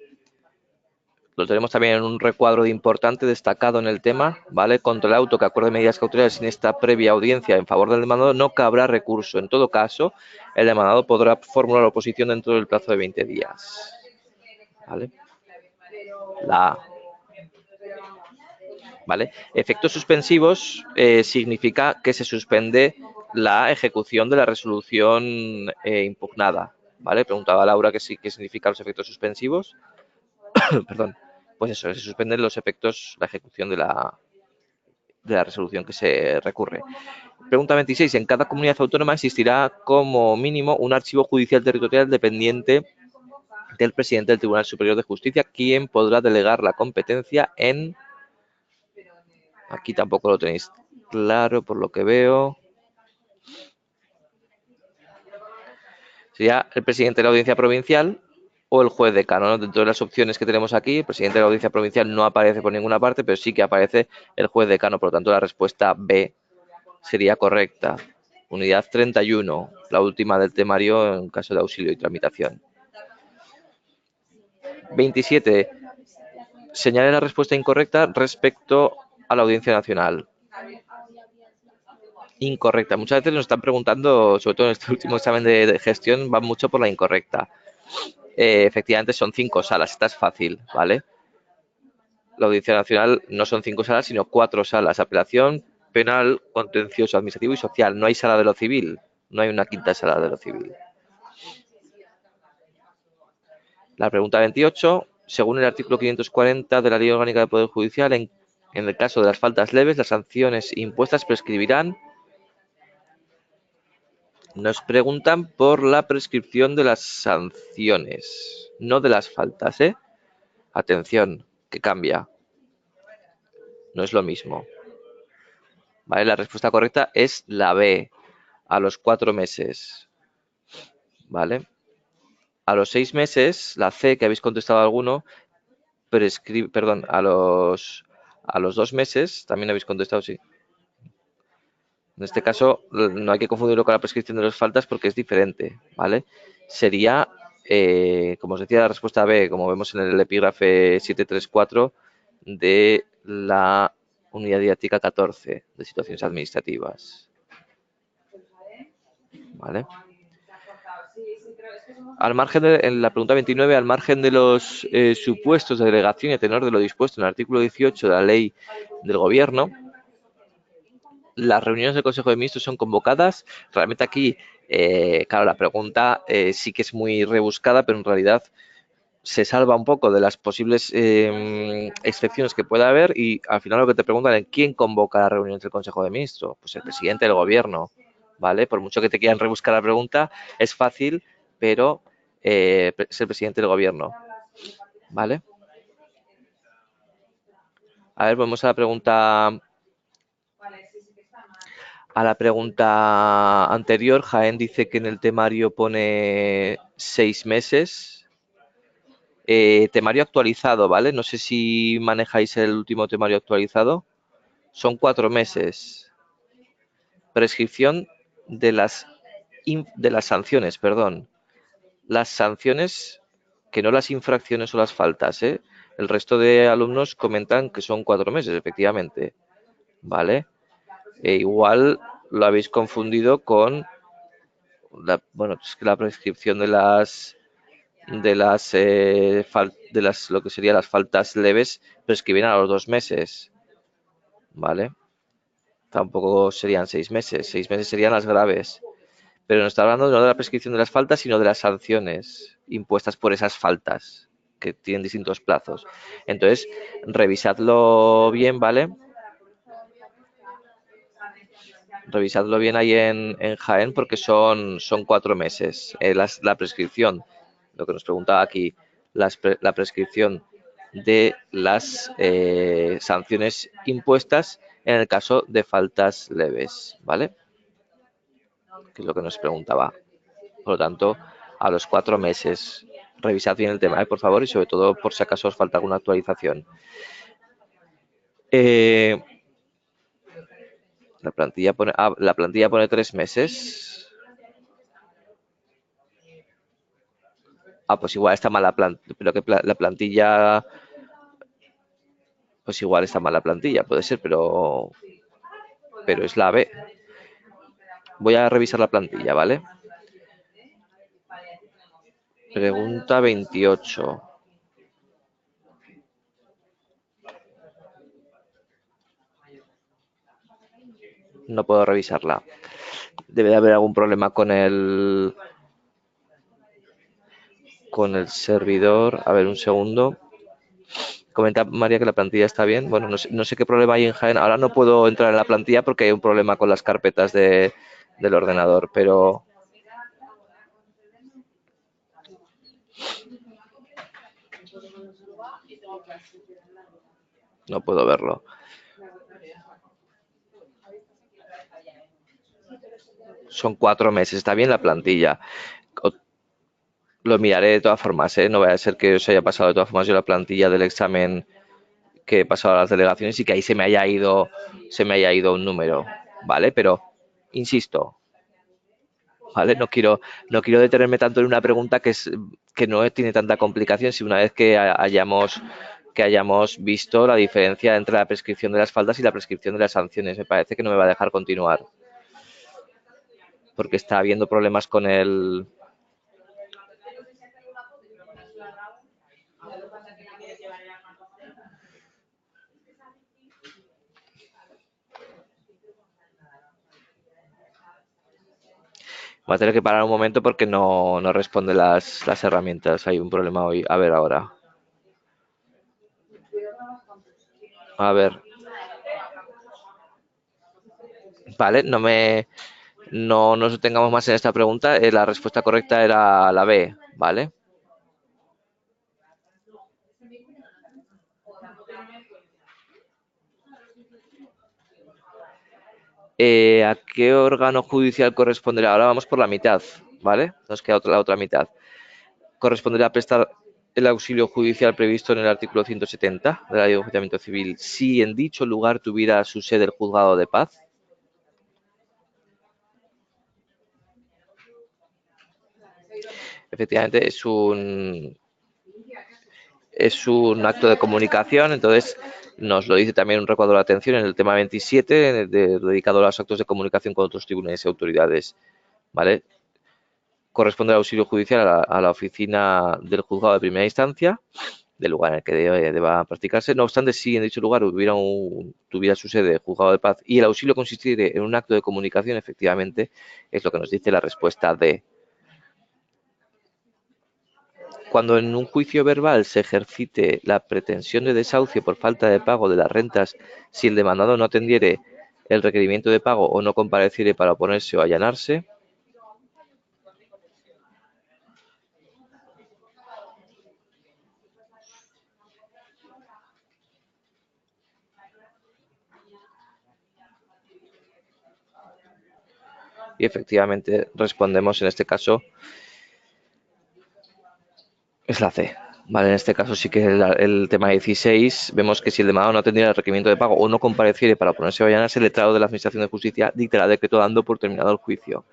Lo tenemos también en un recuadro de importante destacado en el tema, ¿vale? Contra el auto que acuerde medidas cautelares sin esta previa audiencia en favor del demandado no cabrá recurso. En todo caso, el demandado podrá formular oposición dentro del plazo de 20 días. ¿Vale? La A. ¿Vale? Efectos suspensivos significa que se suspende la ejecución de la resolución impugnada. ¿Vale? Preguntaba Laura qué significan los efectos suspensivos. Perdón. Pues eso, se suspenden los efectos, la ejecución de la resolución que se recurre. Pregunta 26. En cada comunidad autónoma existirá como mínimo un archivo judicial territorial dependiente del presidente del Tribunal Superior de Justicia, quien podrá delegar la competencia en... Aquí tampoco lo tenéis claro por lo que veo. Sería el presidente de la Audiencia Provincial o el juez decano, ¿no? Dentro de las opciones que tenemos aquí, el presidente de la Audiencia Provincial no aparece por ninguna parte, pero sí que aparece el juez decano. Por lo tanto, la respuesta B sería correcta. Unidad 31, la última del temario en caso de auxilio y tramitación. 27. Señale la respuesta incorrecta respecto a la Audiencia Nacional. Incorrecta. Muchas veces nos están preguntando, sobre todo en este último examen de gestión, van mucho por la incorrecta. Efectivamente son 5 salas, esta es fácil, ¿vale? La Audiencia Nacional no son 5 salas, sino 4 salas. Apelación, penal, contencioso, administrativo y social. No hay sala de lo civil, no hay una quinta sala de lo civil. La pregunta 28. Según el artículo 540 de la Ley Orgánica del Poder Judicial, en el caso de las faltas leves, las sanciones impuestas prescribirán. Nos preguntan por la prescripción de las sanciones, no de las faltas, ¿eh? Atención, ¿Qué cambia? No es lo mismo. ¿Vale? La respuesta correcta es la B, a los 4 meses. ¿Vale? A los 6 meses, la C, que habéis contestado alguno, perdón, a los 2 meses, también habéis contestado sí. En este caso, no hay que confundirlo con la prescripción de las faltas porque es diferente, ¿vale? Sería, como os decía, la respuesta B, como vemos en el epígrafe 734 de la unidad didáctica 14 de situaciones administrativas, ¿vale? Al margen en la pregunta 29, al margen de los supuestos de delegación y a tenor de lo dispuesto en el artículo 18 de la ley del gobierno, las reuniones del Consejo de Ministros son convocadas. Realmente aquí, claro, la pregunta sí que es muy rebuscada, pero en realidad se salva un poco de las posibles excepciones que pueda haber y al final lo que te preguntan es ¿quién convoca las reuniones del Consejo de Ministros? Pues el presidente del gobierno, ¿vale? Por mucho que te quieran rebuscar la pregunta, es fácil, pero es el presidente del gobierno, ¿vale? A ver, vamos a la pregunta anterior. Jaén dice que en el temario pone 6 meses. Temario actualizado, ¿vale? No sé si manejáis el último temario actualizado. Son 4 meses. Prescripción de las sanciones, perdón. Las sanciones, que no las infracciones o las faltas, ¿eh? El resto de alumnos comentan que son 4 meses, efectivamente, ¿vale? Igual lo habéis confundido con bueno, es que la prescripción de las lo que serían las faltas leves prescriben a los 2 meses, ¿vale? Tampoco serían 6 meses, 6 meses serían las graves. Pero nos está hablando no de la prescripción de las faltas, sino de las sanciones impuestas por esas faltas, que tienen distintos plazos. Entonces, revisadlo bien, ¿vale? Revisadlo bien ahí en Jaén porque son 4 meses. La prescripción, lo que nos preguntaba aquí, la prescripción de las sanciones impuestas en el caso de faltas leves, ¿vale? Que es lo que nos preguntaba. Por lo tanto, a los 4 meses. Revisad bien el tema, por favor, y sobre todo por si acaso os falta alguna actualización. La plantilla pone 3 meses. Pues igual está mal pero que la plantilla, pues igual está mal la plantilla, puede ser, pero es la B. Voy a revisar la plantilla, ¿vale? Pregunta 28. No puedo revisarla. Debe de haber algún problema con el servidor. A ver, un segundo. Comenta María que la plantilla está bien. Bueno, no sé qué problema hay en Jaén. Ahora no puedo entrar en la plantilla porque hay un problema con las carpetas del ordenador, pero no puedo verlo. Son 4 meses, está bien la plantilla. Lo miraré de todas formas, ¿eh? No vaya a ser que os haya pasado de todas formas yo la plantilla del examen que he pasado a las delegaciones y que ahí se me haya ido un número, ¿vale? Pero, insisto, ¿vale? No quiero detenerme tanto en una pregunta que no tiene tanta complicación, si una vez que hayamos visto la diferencia entre la prescripción de las faltas y la prescripción de las sanciones. Me parece que no me va a dejar continuar, porque está habiendo problemas con el. Voy a tener que parar un momento porque no responde las herramientas. Hay un problema hoy. A ver ahora. A ver. Vale, no nos detengamos más en esta pregunta. La respuesta correcta era la B, ¿vale? ¿A qué órgano judicial corresponderá? Ahora vamos por la mitad, ¿vale? Nos queda la otra mitad. Corresponderá prestar el auxilio judicial previsto en el artículo 170 de la Ley de Enjuiciamiento Civil si en dicho lugar tuviera su sede el juzgado de paz. Efectivamente, es un acto de comunicación, entonces nos lo dice también un recuadro de atención en el tema 27, dedicado a los actos de comunicación con otros tribunales y autoridades, ¿vale? Corresponde al auxilio judicial a la oficina del juzgado de primera instancia, del lugar en el que deba practicarse. No obstante, si en dicho lugar tuviera su sede el juzgado de paz y el auxilio consistiera en un acto de comunicación, efectivamente, es lo que nos dice la respuesta D. Cuando en un juicio verbal se ejercite la pretensión de desahucio por falta de pago de las rentas, si el demandado no atendiere el requerimiento de pago o no compareciere para oponerse o allanarse, y efectivamente respondemos en este caso es la C. Vale, en este caso sí que el tema 16, vemos que si el demandado no atendiera el requerimiento de pago o no compareciere para oponerse o allanarse, el letrado de la Administración de Justicia dictará decreto dando por terminado el juicio.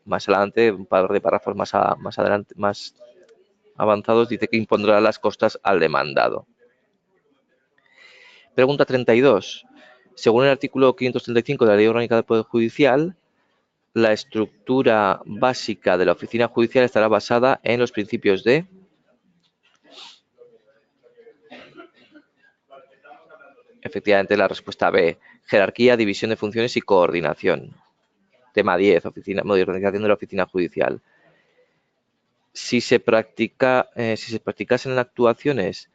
Más adelante, un par de párrafos más adelante, más avanzados, dice que impondrá las costas al demandado. Pregunta 32. Según el artículo 535 de la Ley Orgánica del Poder Judicial, la estructura básica de la oficina judicial estará basada en los principios de... Efectivamente, la respuesta B, jerarquía, división de funciones y coordinación. Tema 10, modernización de la oficina judicial. Si se practicasen actuaciones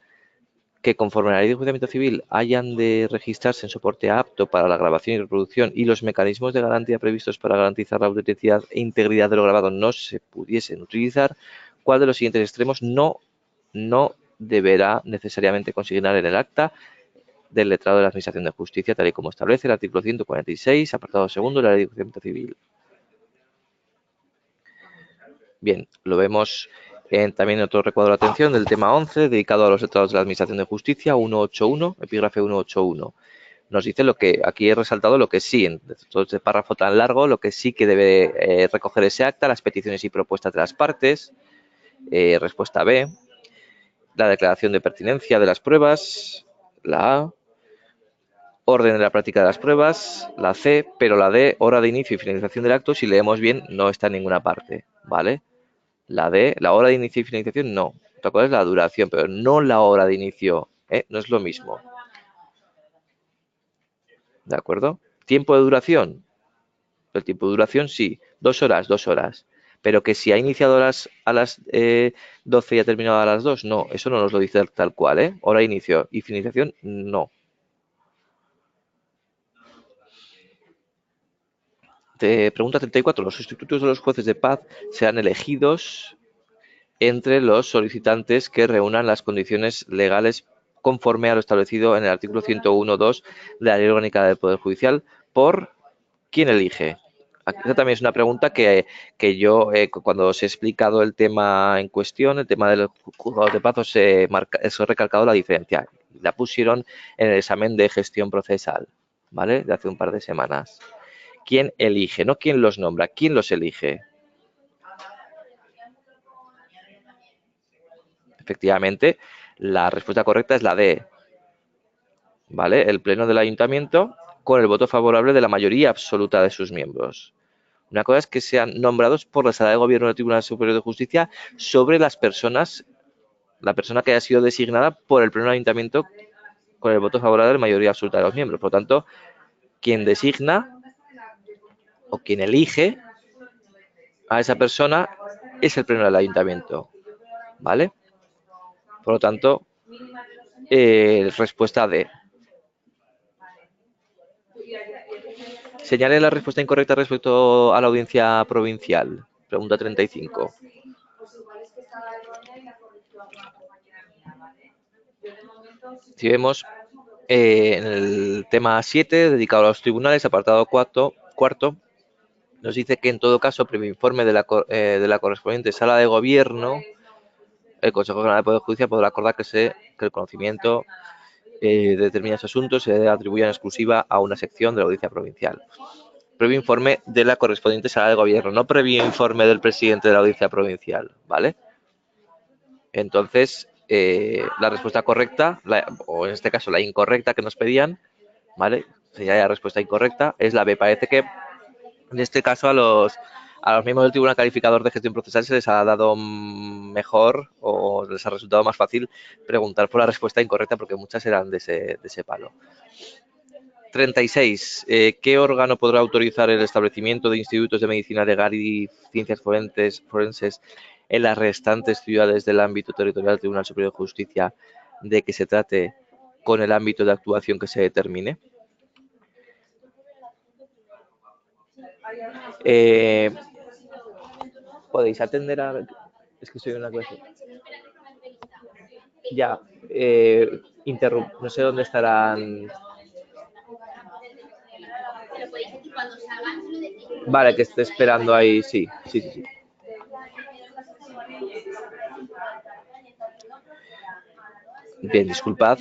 que conforme a la Ley de Enjuiciamiento Civil hayan de registrarse en soporte apto para la grabación y reproducción y los mecanismos de garantía previstos para garantizar la autenticidad e integridad de lo grabado no se pudiesen utilizar, ¿cuál de los siguientes extremos no deberá necesariamente consignar en el acta del letrado de la Administración de Justicia, tal y como establece el artículo 146, apartado segundo de la Ley de Enjuiciamiento Civil? Bien, lo vemos también en otro recuadro de atención del tema 11, dedicado a los letrados de la Administración de Justicia, 181, epígrafe 181. Nos dice lo que, aquí he resaltado lo que sí, en todo este párrafo tan largo, lo que sí que debe recoger ese acta, las peticiones y propuestas de las partes, respuesta B, la declaración de pertinencia de las pruebas, la A, orden de la práctica de las pruebas, la C, pero la D, hora de inicio y finalización del acto, si leemos bien, no está en ninguna parte, ¿vale? La D, la hora de inicio y finalización, no. Otra cosa es la duración, pero no la hora de inicio, ¿eh? No es lo mismo, ¿de acuerdo? Tiempo de duración, el tiempo de duración sí, 2 horas, 2 horas. Pero que si ha iniciado a las 12 y ha terminado a las 2, no, eso no nos lo dice tal cual, ¿eh? Hora de inicio y finalización, no. Pregunta 34. Los sustitutos de los jueces de paz serán elegidos entre los solicitantes que reúnan las condiciones legales conforme a lo establecido en el artículo 101.2 de la Ley Orgánica del Poder Judicial por ¿quién elige? Esta también es una pregunta que yo, cuando os he explicado el tema en cuestión, el tema del juzgado de paz, os he recalcado la diferencia. La pusieron en el examen de gestión procesal, ¿vale? De hace un par de semanas. ¿Quién elige? No quién los nombra, ¿quién los elige? Efectivamente, la respuesta correcta es la D, ¿vale? El pleno del ayuntamiento con el voto favorable de la mayoría absoluta de sus miembros. Una cosa es que sean nombrados por la Sala de Gobierno del Tribunal Superior de Justicia sobre la persona que haya sido designada por el pleno del ayuntamiento con el voto favorable de la mayoría absoluta de los miembros. Por lo tanto, quien designa o quien elige a esa persona es el pleno del ayuntamiento, ¿vale? Por lo tanto, respuesta D. Señale la respuesta incorrecta respecto a la audiencia provincial. Pregunta 35. Si vemos, En el tema 7, dedicado a los tribunales, apartado cuarto, nos dice que en todo caso, previo informe de la correspondiente sala de gobierno, el Consejo General del Poder Judicial podrá acordar que el conocimiento de determinados asuntos se atribuye en exclusiva a una sección de la Audiencia Provincial. Previo informe de la correspondiente sala de gobierno, no previo informe del presidente de la Audiencia Provincial, ¿vale? Entonces, la respuesta correcta, o en este caso la incorrecta que nos pedían, ¿vale? Sería la respuesta incorrecta, es la B. Parece que en este caso a los miembros del Tribunal Calificador de Gestión Procesal se les ha dado mejor o les ha resultado más fácil preguntar por la respuesta incorrecta porque muchas eran de ese palo. 36. ¿Qué órgano podrá autorizar el establecimiento de institutos de medicina legal y ciencias forenses en las restantes ciudades del ámbito territorial del Tribunal Superior de Justicia de que se trate con el ámbito de actuación que se determine? ¿Podéis atender a...? Es que estoy en una clase. Ya, no sé dónde estarán. Vale, que esté esperando ahí, sí, sí, sí, sí. Bien, disculpad,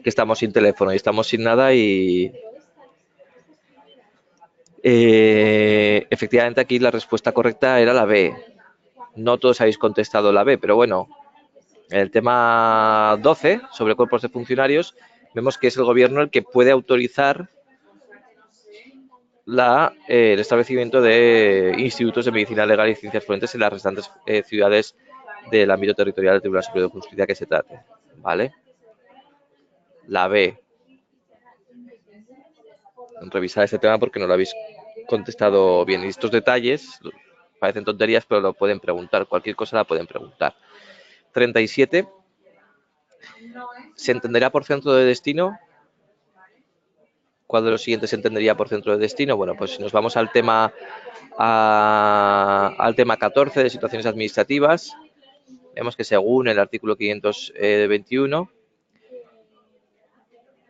que estamos sin teléfono y estamos sin nada y efectivamente aquí la respuesta correcta era la B. No todos habéis contestado la B, pero bueno, en el tema 12, sobre cuerpos de funcionarios, vemos que es el gobierno el que puede autorizar el establecimiento de institutos de medicina legal y ciencias forenses en las restantes ciudades del ámbito territorial del Tribunal Superior de Justicia que se trate, ¿vale? La B. Revisar este tema porque no lo habéis contestado bien. Y estos detalles parecen tonterías, pero lo pueden preguntar. Cualquier cosa la pueden preguntar. 37. ¿Se entenderá por centro de destino? ¿Cuál de los siguientes se entendería por centro de destino? Bueno, pues si nos vamos al tema 14 de situaciones administrativas, vemos que según el artículo 521,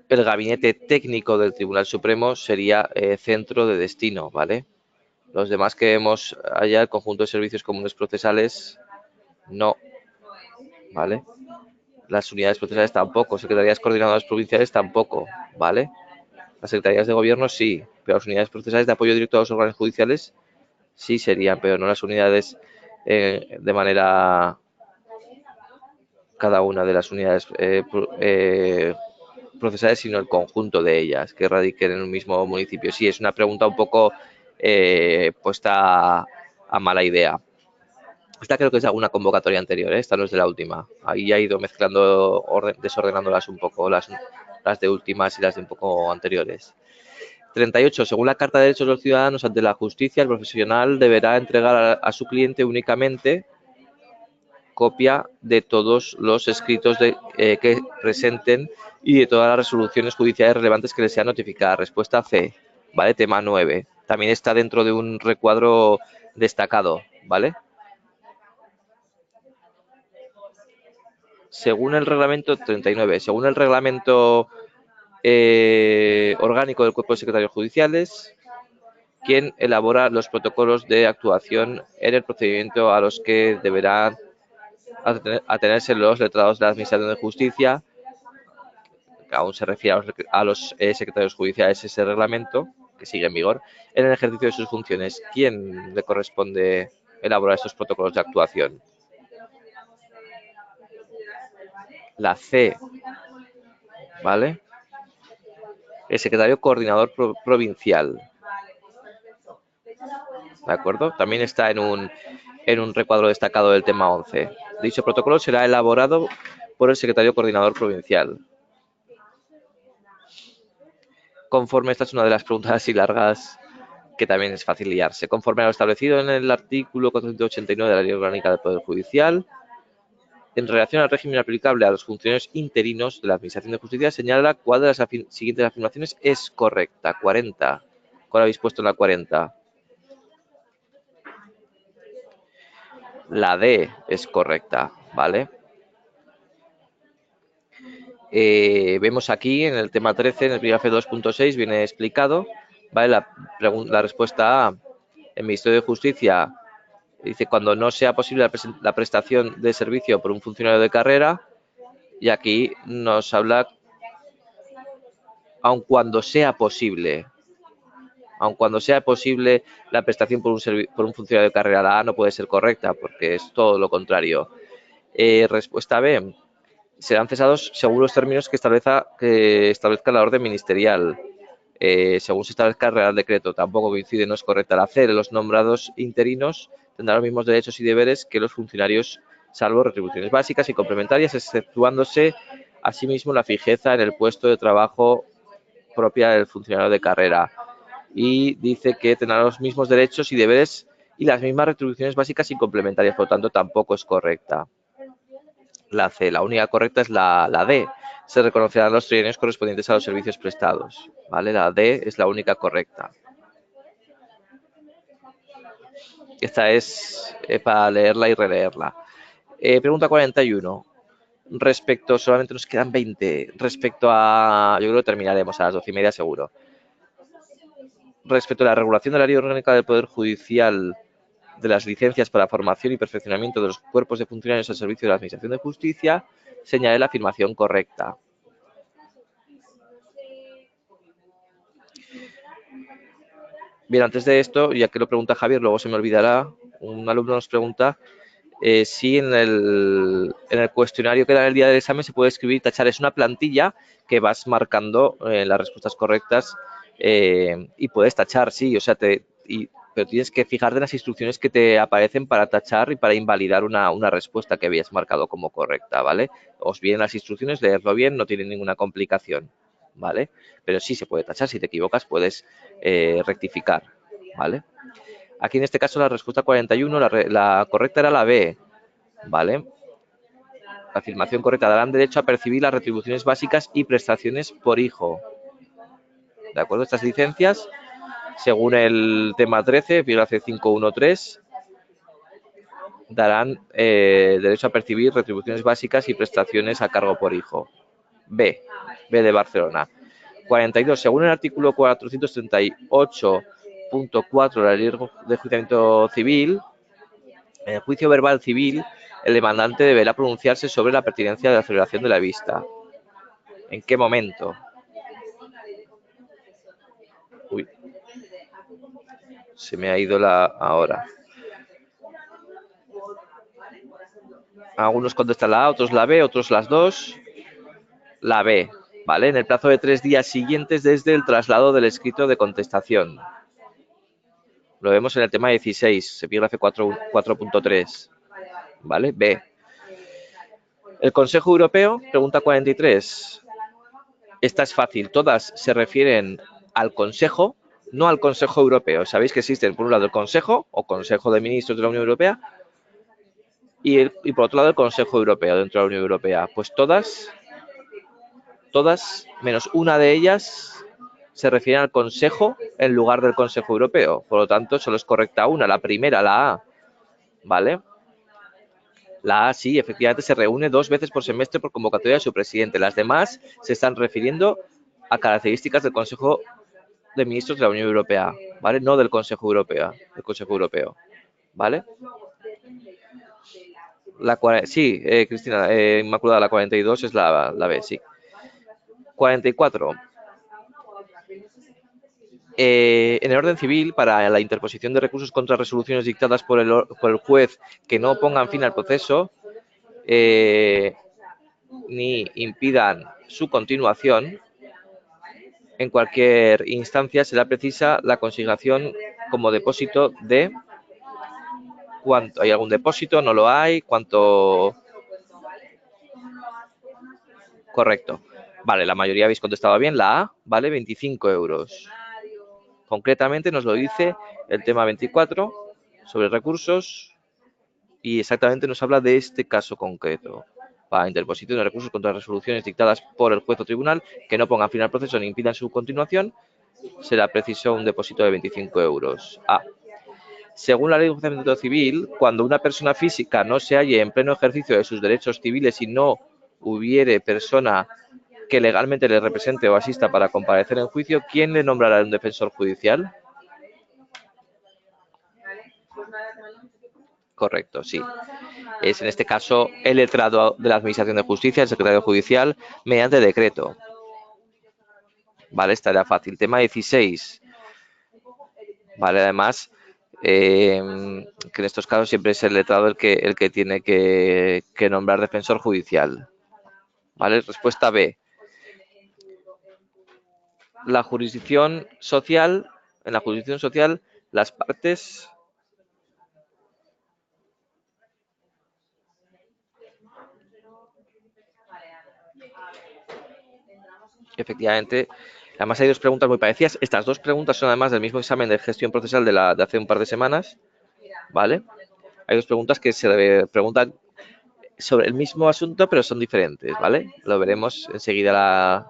el gabinete técnico del Tribunal Supremo sería centro de destino, ¿vale? Los demás que vemos allá, el conjunto de servicios comunes procesales, no, ¿vale? Las unidades procesales tampoco, secretarías coordinadoras provinciales tampoco, ¿vale? Las secretarías de gobierno sí, pero las unidades procesales de apoyo directo a los órganos judiciales sí serían, pero no las unidades de manera, cada una de las unidades procesales, sino el conjunto de ellas que radiquen en un mismo municipio. Sí, es una pregunta un poco puesta a mala idea. Esta creo que es de alguna convocatoria anterior, ¿eh? Esta no es de la última. Ahí ha ido mezclando, desordenándolas un poco, las de últimas y las de un poco anteriores. 38. Según la Carta de Derechos de los Ciudadanos ante la Justicia, el profesional deberá entregar a su cliente únicamente copia de todos los escritos que presenten y de todas las resoluciones judiciales relevantes que les sean notificadas. Respuesta C, ¿vale? Tema 9. También está dentro de un recuadro destacado, ¿vale? Según el reglamento 39, según el reglamento orgánico del Cuerpo de Secretarios Judiciales, quien elabora los protocolos de actuación en el procedimiento a los que deberán atenerse los letrados de la Administración de Justicia, que aún se refiere a los secretarios judiciales ese reglamento, que sigue en vigor, en el ejercicio de sus funciones. ¿Quién le corresponde elaborar estos protocolos de actuación? La C, ¿vale? El secretario coordinador provincial, ¿de acuerdo? También está en un recuadro destacado del tema 11. Dicho protocolo será elaborado por el secretario coordinador provincial. Conforme, esta es una de las preguntas así largas que también es fácil liarse. Conforme a lo establecido en el artículo 489 de la Ley Orgánica del Poder Judicial, en relación al régimen aplicable a los funcionarios interinos de la Administración de Justicia, señala cuál de las siguientes afirmaciones es correcta. 40. ¿Cuál habéis puesto en la 40? La D es correcta, ¿vale? Vemos aquí en el tema 13, en el epígrafe 2.6, viene explicado, ¿vale? La respuesta A, el Ministerio de Justicia dice cuando no sea posible la prestación de servicio por un funcionario de carrera, y aquí nos habla aun cuando sea posible. Aun cuando sea posible la prestación por un funcionario de carrera, la A no puede ser correcta porque es todo lo contrario. Respuesta B, serán cesados según los términos que establezca la orden ministerial. Según se establezca el Real Decreto, tampoco coincide, no es correcta la C. Los nombrados interinos tendrán los mismos derechos y deberes que los funcionarios, salvo retribuciones básicas y complementarias, exceptuándose asimismo la fijeza en el puesto de trabajo propia del funcionario de carrera. Y dice que tendrán los mismos derechos y deberes y las mismas retribuciones básicas y complementarias, por lo tanto tampoco es correcta la C. La única correcta es la D. Se reconocerán los trienios correspondientes a los servicios prestados. ¿Vale? La D es la única correcta. Esta es para leerla y releerla. Pregunta 41. Solamente nos quedan 20. Respecto a, yo creo que terminaremos a las 12:30 seguro. Respecto a la regulación de la ley orgánica del Poder Judicial de las licencias para formación y perfeccionamiento de los cuerpos de funcionarios al servicio de la Administración de Justicia, señalé la afirmación correcta. Bien, antes de esto, ya que lo pregunta Javier, luego se me olvidará, un alumno nos pregunta si en el cuestionario que da el día del examen se puede escribir y tachar. Es una plantilla que vas marcando las respuestas correctas y puedes tachar, sí, o sea, pero tienes que fijarte en las instrucciones que te aparecen para tachar y para invalidar una respuesta que habías marcado como correcta, ¿vale? Os vienen las instrucciones, leerlo bien, no tiene ninguna complicación, ¿vale? Pero sí se puede tachar, si te equivocas puedes rectificar, ¿vale? Aquí en este caso la respuesta 41, la correcta era la B, ¿vale? La afirmación correcta, darán derecho a percibir las retribuciones básicas y prestaciones por hijo. ¿De acuerdo? Estas licencias, según el tema 13, epígrafe 513, darán derecho a percibir retribuciones básicas y prestaciones a cargo por hijo. B de Barcelona. 42. Según el artículo 438.4 de la Ley de Enjuiciamiento Civil, en el juicio verbal civil, el demandante deberá pronunciarse sobre la pertinencia de la celebración de la vista. ¿En qué momento? Uy, se me ha ido la ahora. Algunos contestan la A, otros la B, otros las dos. La B, ¿vale? En el plazo de 3 días siguientes desde el traslado del escrito de contestación. Lo vemos en el tema 16, epígrafe 4.3, ¿vale? B. El Consejo Europeo, pregunta 43. Esta es fácil, todas se refieren al Consejo, no al Consejo Europeo. Sabéis que existen, por un lado, el Consejo o Consejo de Ministros de la Unión Europea y por otro lado el Consejo Europeo dentro de la Unión Europea. Pues todas, menos una de ellas, se refieren al Consejo en lugar del Consejo Europeo. Por lo tanto, solo es correcta una, la primera, la A, ¿vale? La A sí, efectivamente se reúne 2 veces por semestre por convocatoria de su presidente. Las demás se están refiriendo a características del Consejo de Ministros de la Unión Europea, ¿vale? No del Consejo Europeo, ¿vale? Sí, Cristina, Inmaculada, la 42 es la B, sí. 44. En el orden civil, para la interposición de recursos contra resoluciones dictadas por el juez que no pongan fin al proceso ni impidan su continuación, en cualquier instancia será precisa la consignación como depósito de cuánto. ¿Hay algún depósito? ¿No lo hay? ¿Cuánto? Correcto. Vale, la mayoría habéis contestado bien. La A vale 25 euros. Concretamente nos lo dice el tema 24 sobre recursos y exactamente nos habla de este caso concreto. Para interposición de recursos contra resoluciones dictadas por el juez o tribunal que no pongan fin al proceso ni impidan su continuación, será preciso un depósito de 25 euros. A. Según la Ley de Enjuiciamiento Civil, cuando una persona física no se halle en pleno ejercicio de sus derechos civiles y no hubiere persona que legalmente le represente o asista para comparecer en juicio, ¿quién le nombrará un defensor judicial? Correcto, sí. Es en este caso el letrado de la Administración de Justicia, el secretario judicial, mediante decreto. Vale, estaría fácil. Tema 16. Vale, además, que en estos casos siempre es el letrado el que tiene que nombrar defensor judicial. Vale, respuesta B. La jurisdicción social, en la jurisdicción social, las partes efectivamente, además hay dos preguntas muy parecidas. Estas dos preguntas son además del mismo examen de gestión procesal de hace un par de semanas, ¿vale? Hay dos preguntas que se preguntan sobre el mismo asunto, pero son diferentes, ¿vale? Lo veremos enseguida,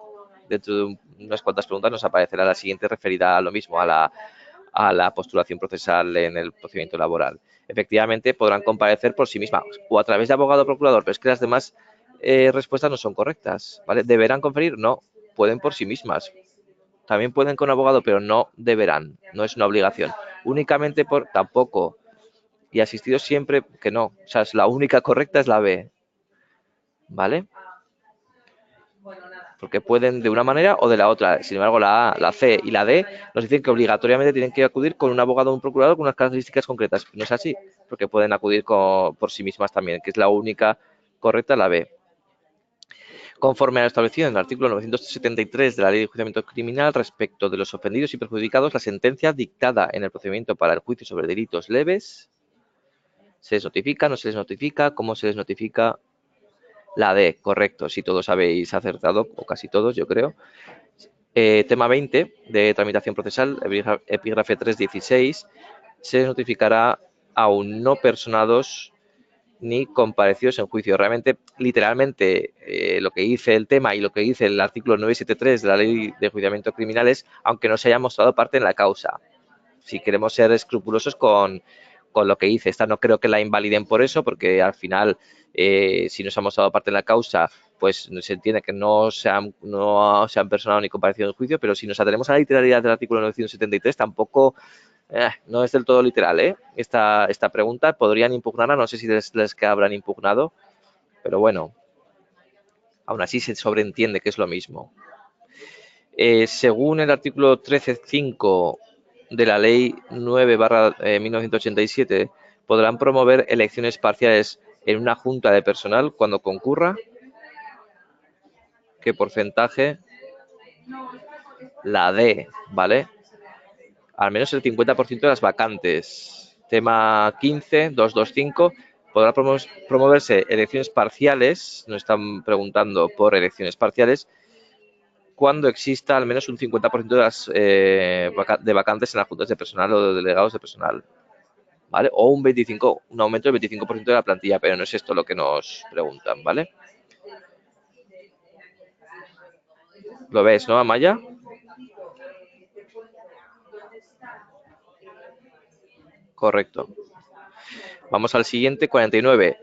dentro de unas cuantas preguntas nos aparecerá la siguiente referida a lo mismo, a la postulación procesal en el procedimiento laboral. Efectivamente, podrán comparecer por sí mismas o a través de abogado o procurador, pero es que las demás respuestas no son correctas, ¿vale? ¿Deberán conferir? No, pueden por sí mismas. También pueden con abogado, pero no deberán, no es una obligación. Únicamente por, tampoco, y asistido siempre que no. O sea, la única correcta es la B, ¿vale? Porque pueden de una manera o de la otra. Sin embargo, la A, la C y la D nos dicen que obligatoriamente tienen que acudir con un abogado o un procurador con unas características concretas. No es así, porque pueden acudir por sí mismas también, que es la única correcta, la B. Conforme a lo establecido en el artículo 973 de la Ley de Enjuiciamiento Criminal respecto de los ofendidos y perjudicados, la sentencia dictada en el procedimiento para el juicio sobre delitos leves se les notifica, no se les notifica, cómo se les notifica. La D, correcto, si todos habéis acertado, o casi todos, yo creo. Tema 20 de tramitación procesal, epígrafe 316, se les notificará aún no personados ni comparecidos en juicio. Realmente, literalmente, lo que dice el tema y lo que dice el artículo 973 de la Ley de Enjuiciamiento Criminal es, aunque no se haya mostrado parte en la causa. Si queremos ser escrupulosos con lo que dice. Esta no creo que la invaliden por eso, porque al final, si no se ha mostrado parte en la causa, pues se entiende que no se han personado ni comparecido en juicio, pero si nos atenemos a la literalidad del artículo 973, tampoco no es del todo literal, esta pregunta. Podrían impugnarla, no sé si les que habrán impugnado, pero bueno, aún así se sobreentiende que es lo mismo. Según el artículo 13.5 de la Ley 9/1987, podrán promover elecciones parciales en una junta de personal cuando concurra. ¿Qué porcentaje? La D, ¿vale? Al menos el 50% de las vacantes. Tema 15.225. Podrá promoverse elecciones parciales, nos están preguntando por elecciones parciales, cuando exista al menos un 50% de las de vacantes en las juntas de personal o de delegados de personal, ¿vale? O un aumento del 25% de la plantilla, pero no es esto lo que nos preguntan, ¿vale? ¿Lo ves, no, Amaya? Correcto. Vamos al siguiente, 49.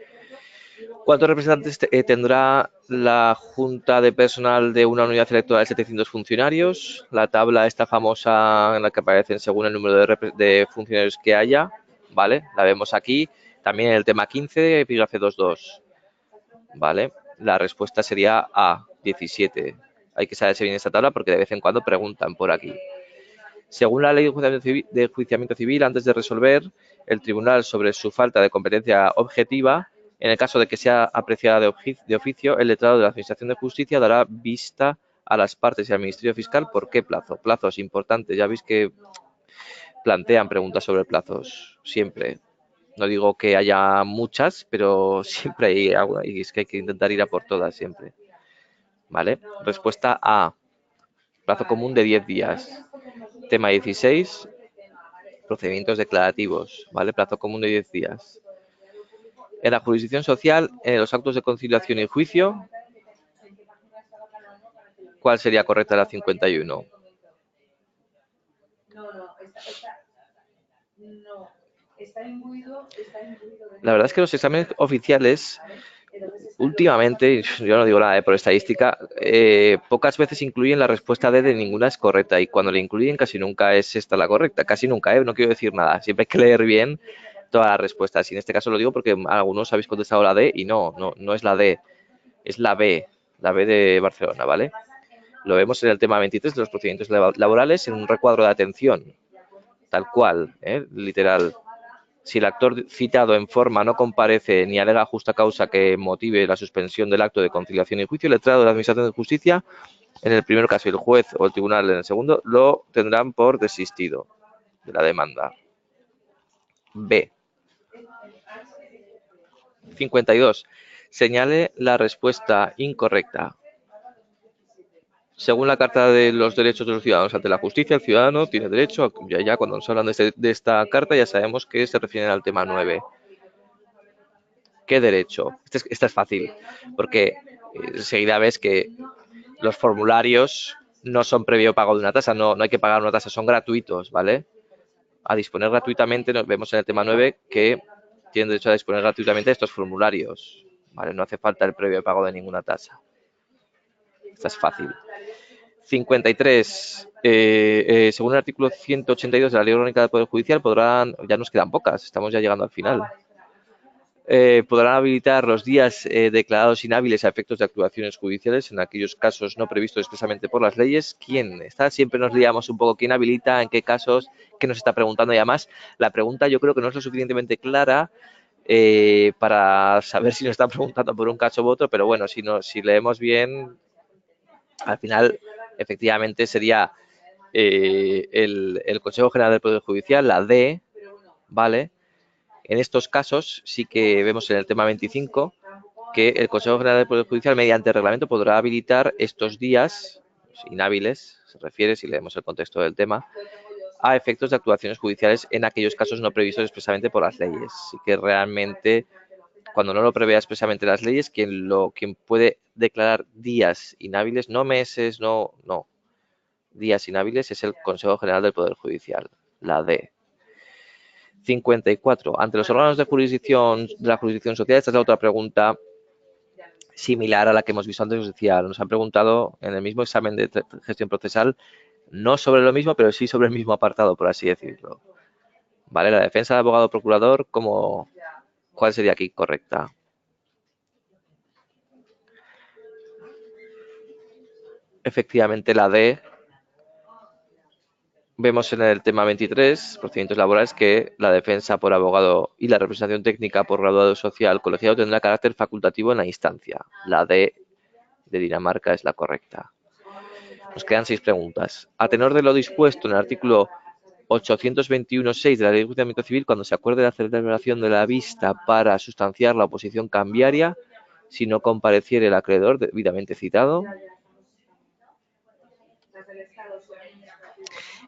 ¿Cuántos representantes tendrá la Junta de Personal de una unidad electoral de 700 funcionarios? La tabla esta famosa en la que aparecen según el número de funcionarios que haya, ¿vale? La vemos aquí. También en el tema 15, epígrafe 2.2, ¿vale? La respuesta sería A, 17. Hay que saberse bien esta tabla porque de vez en cuando preguntan por aquí. Según la Ley de Enjuiciamiento Civil, antes de resolver el tribunal sobre su falta de competencia objetiva, en el caso de que sea apreciada de oficio, el letrado de la Administración de Justicia dará vista a las partes y al Ministerio Fiscal. ¿Por qué plazo? Plazos importantes. Ya veis que plantean preguntas sobre plazos, siempre. No digo que haya muchas, pero siempre hay alguna y es que hay que intentar ir a por todas siempre. ¿Vale? Respuesta A. Plazo común de 10 días. Tema 16. Procedimientos declarativos, ¿vale? Plazo común de 10 días. En la jurisdicción social, en los actos de conciliación y juicio, ¿cuál sería correcta la 51? La verdad es que los exámenes oficiales, Últimamente, yo no digo nada por estadística, pocas veces incluyen la respuesta D de ninguna es correcta y cuando la incluyen casi nunca es esta la correcta, casi nunca, no quiero decir nada, siempre hay que leer bien todas las respuestas y en este caso lo digo porque algunos habéis contestado la D y no es la D, es la B de Barcelona, ¿vale? Lo vemos en el tema 23 de los procedimientos laborales en un recuadro de atención, tal cual, literal. Si el actor citado en forma no comparece ni alega justa causa que motive la suspensión del acto de conciliación y juicio, el letrado de la Administración de Justicia, en el primer caso, y el juez o el tribunal en el segundo, lo tendrán por desistido de la demanda. B. 52. Señale la respuesta incorrecta. Según la Carta de los Derechos de los Ciudadanos ante la Justicia, el ciudadano tiene derecho, ya cuando nos hablan de esta carta ya sabemos que se refieren al tema 9. ¿Qué derecho? Esta es fácil, porque enseguida ves que los formularios no son previo pago de una tasa, no hay que pagar una tasa, son gratuitos, ¿vale? A disponer gratuitamente, nos vemos en el tema 9 que tienen derecho a disponer gratuitamente de estos formularios, ¿vale? No hace falta el previo pago de ninguna tasa. Esta es fácil. 53. Según el artículo 182 de la Ley Orgánica del Poder Judicial, ya nos quedan pocas, estamos ya llegando al final. Podrán habilitar los días declarados inhábiles a efectos de actuaciones judiciales en aquellos casos no previstos expresamente por las leyes. ¿Quién está? Siempre nos liamos un poco quién habilita, en qué casos, qué nos está preguntando y además la pregunta yo creo que no es lo suficientemente clara para saber si nos están preguntando por un caso u otro, pero bueno, si leemos bien, al final efectivamente sería el Consejo General del Poder Judicial, la D, ¿vale? En estos casos sí que vemos en el tema 25 que el Consejo General del Poder Judicial mediante reglamento podrá habilitar estos días inhábiles, se refiere, si leemos el contexto del tema, a efectos de actuaciones judiciales en aquellos casos no previstos expresamente por las leyes. Así que realmente, cuando no lo prevea expresamente las leyes, quien puede declarar días inhábiles, no meses, no, días inhábiles, es el Consejo General del Poder Judicial, la D. 54. Ante los órganos de la jurisdicción social, esta es la otra pregunta similar a la que hemos visto antes. Os decía, nos han preguntado en el mismo examen de gestión procesal, no sobre lo mismo, pero sí sobre el mismo apartado, por así decirlo. ¿Vale? La defensa de abogado procurador, ¿cuál sería aquí correcta? Efectivamente, la D. Vemos en el tema 23, procedimientos laborales, que la defensa por abogado y la representación técnica por graduado social colegiado tendrá carácter facultativo en la instancia. La D de Dinamarca es la correcta. Nos quedan 6 preguntas. A tenor de lo dispuesto en el artículo 821.6 de la Ley de Enjuiciamiento Civil, cuando se acuerde la celebración de la vista para sustanciar la oposición cambiaria, si no compareciere el acreedor debidamente citado.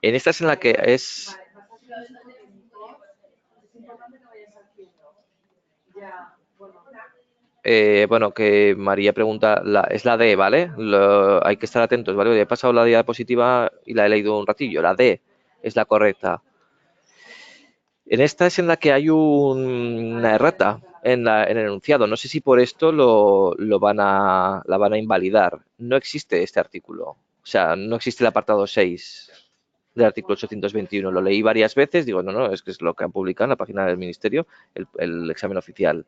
En esta es en la que es... bueno, que María pregunta, es la D, ¿vale? Hay que estar atentos, ¿vale? He pasado la diapositiva y la he leído un ratillo. La D es la correcta. En esta es en la que hay una errata en el enunciado. No sé si por esto la van a invalidar. No existe este artículo. O sea, no existe el apartado 6 del artículo 821. Lo leí varias veces. Digo, no, es que es lo que han publicado en la página del Ministerio, el examen oficial.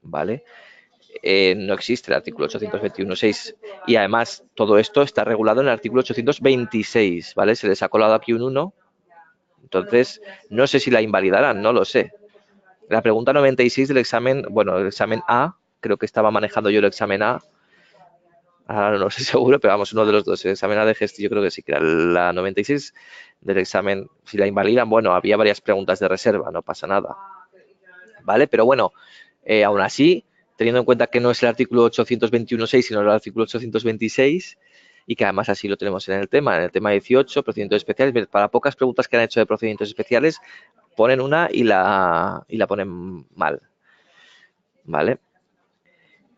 ¿Vale? No existe el artículo 821.6 y además todo esto está regulado en el artículo 826, ¿vale? Se les ha colado aquí un 1, entonces no sé si la invalidarán, no lo sé. La pregunta 96 del examen, bueno, el examen A, creo que estaba manejando yo el examen A, ahora no sé seguro, pero vamos, uno de los dos, el examen A de gestión, yo creo que sí, que era la 96 del examen, si la invalidan, bueno, había varias preguntas de reserva, no pasa nada, ¿vale? Pero bueno, aún así, teniendo en cuenta que no es el artículo 821.6, sino el artículo 826, y que además así lo tenemos en el tema 18, procedimientos especiales, para pocas preguntas que han hecho de procedimientos especiales, ponen una y la ponen mal, ¿vale?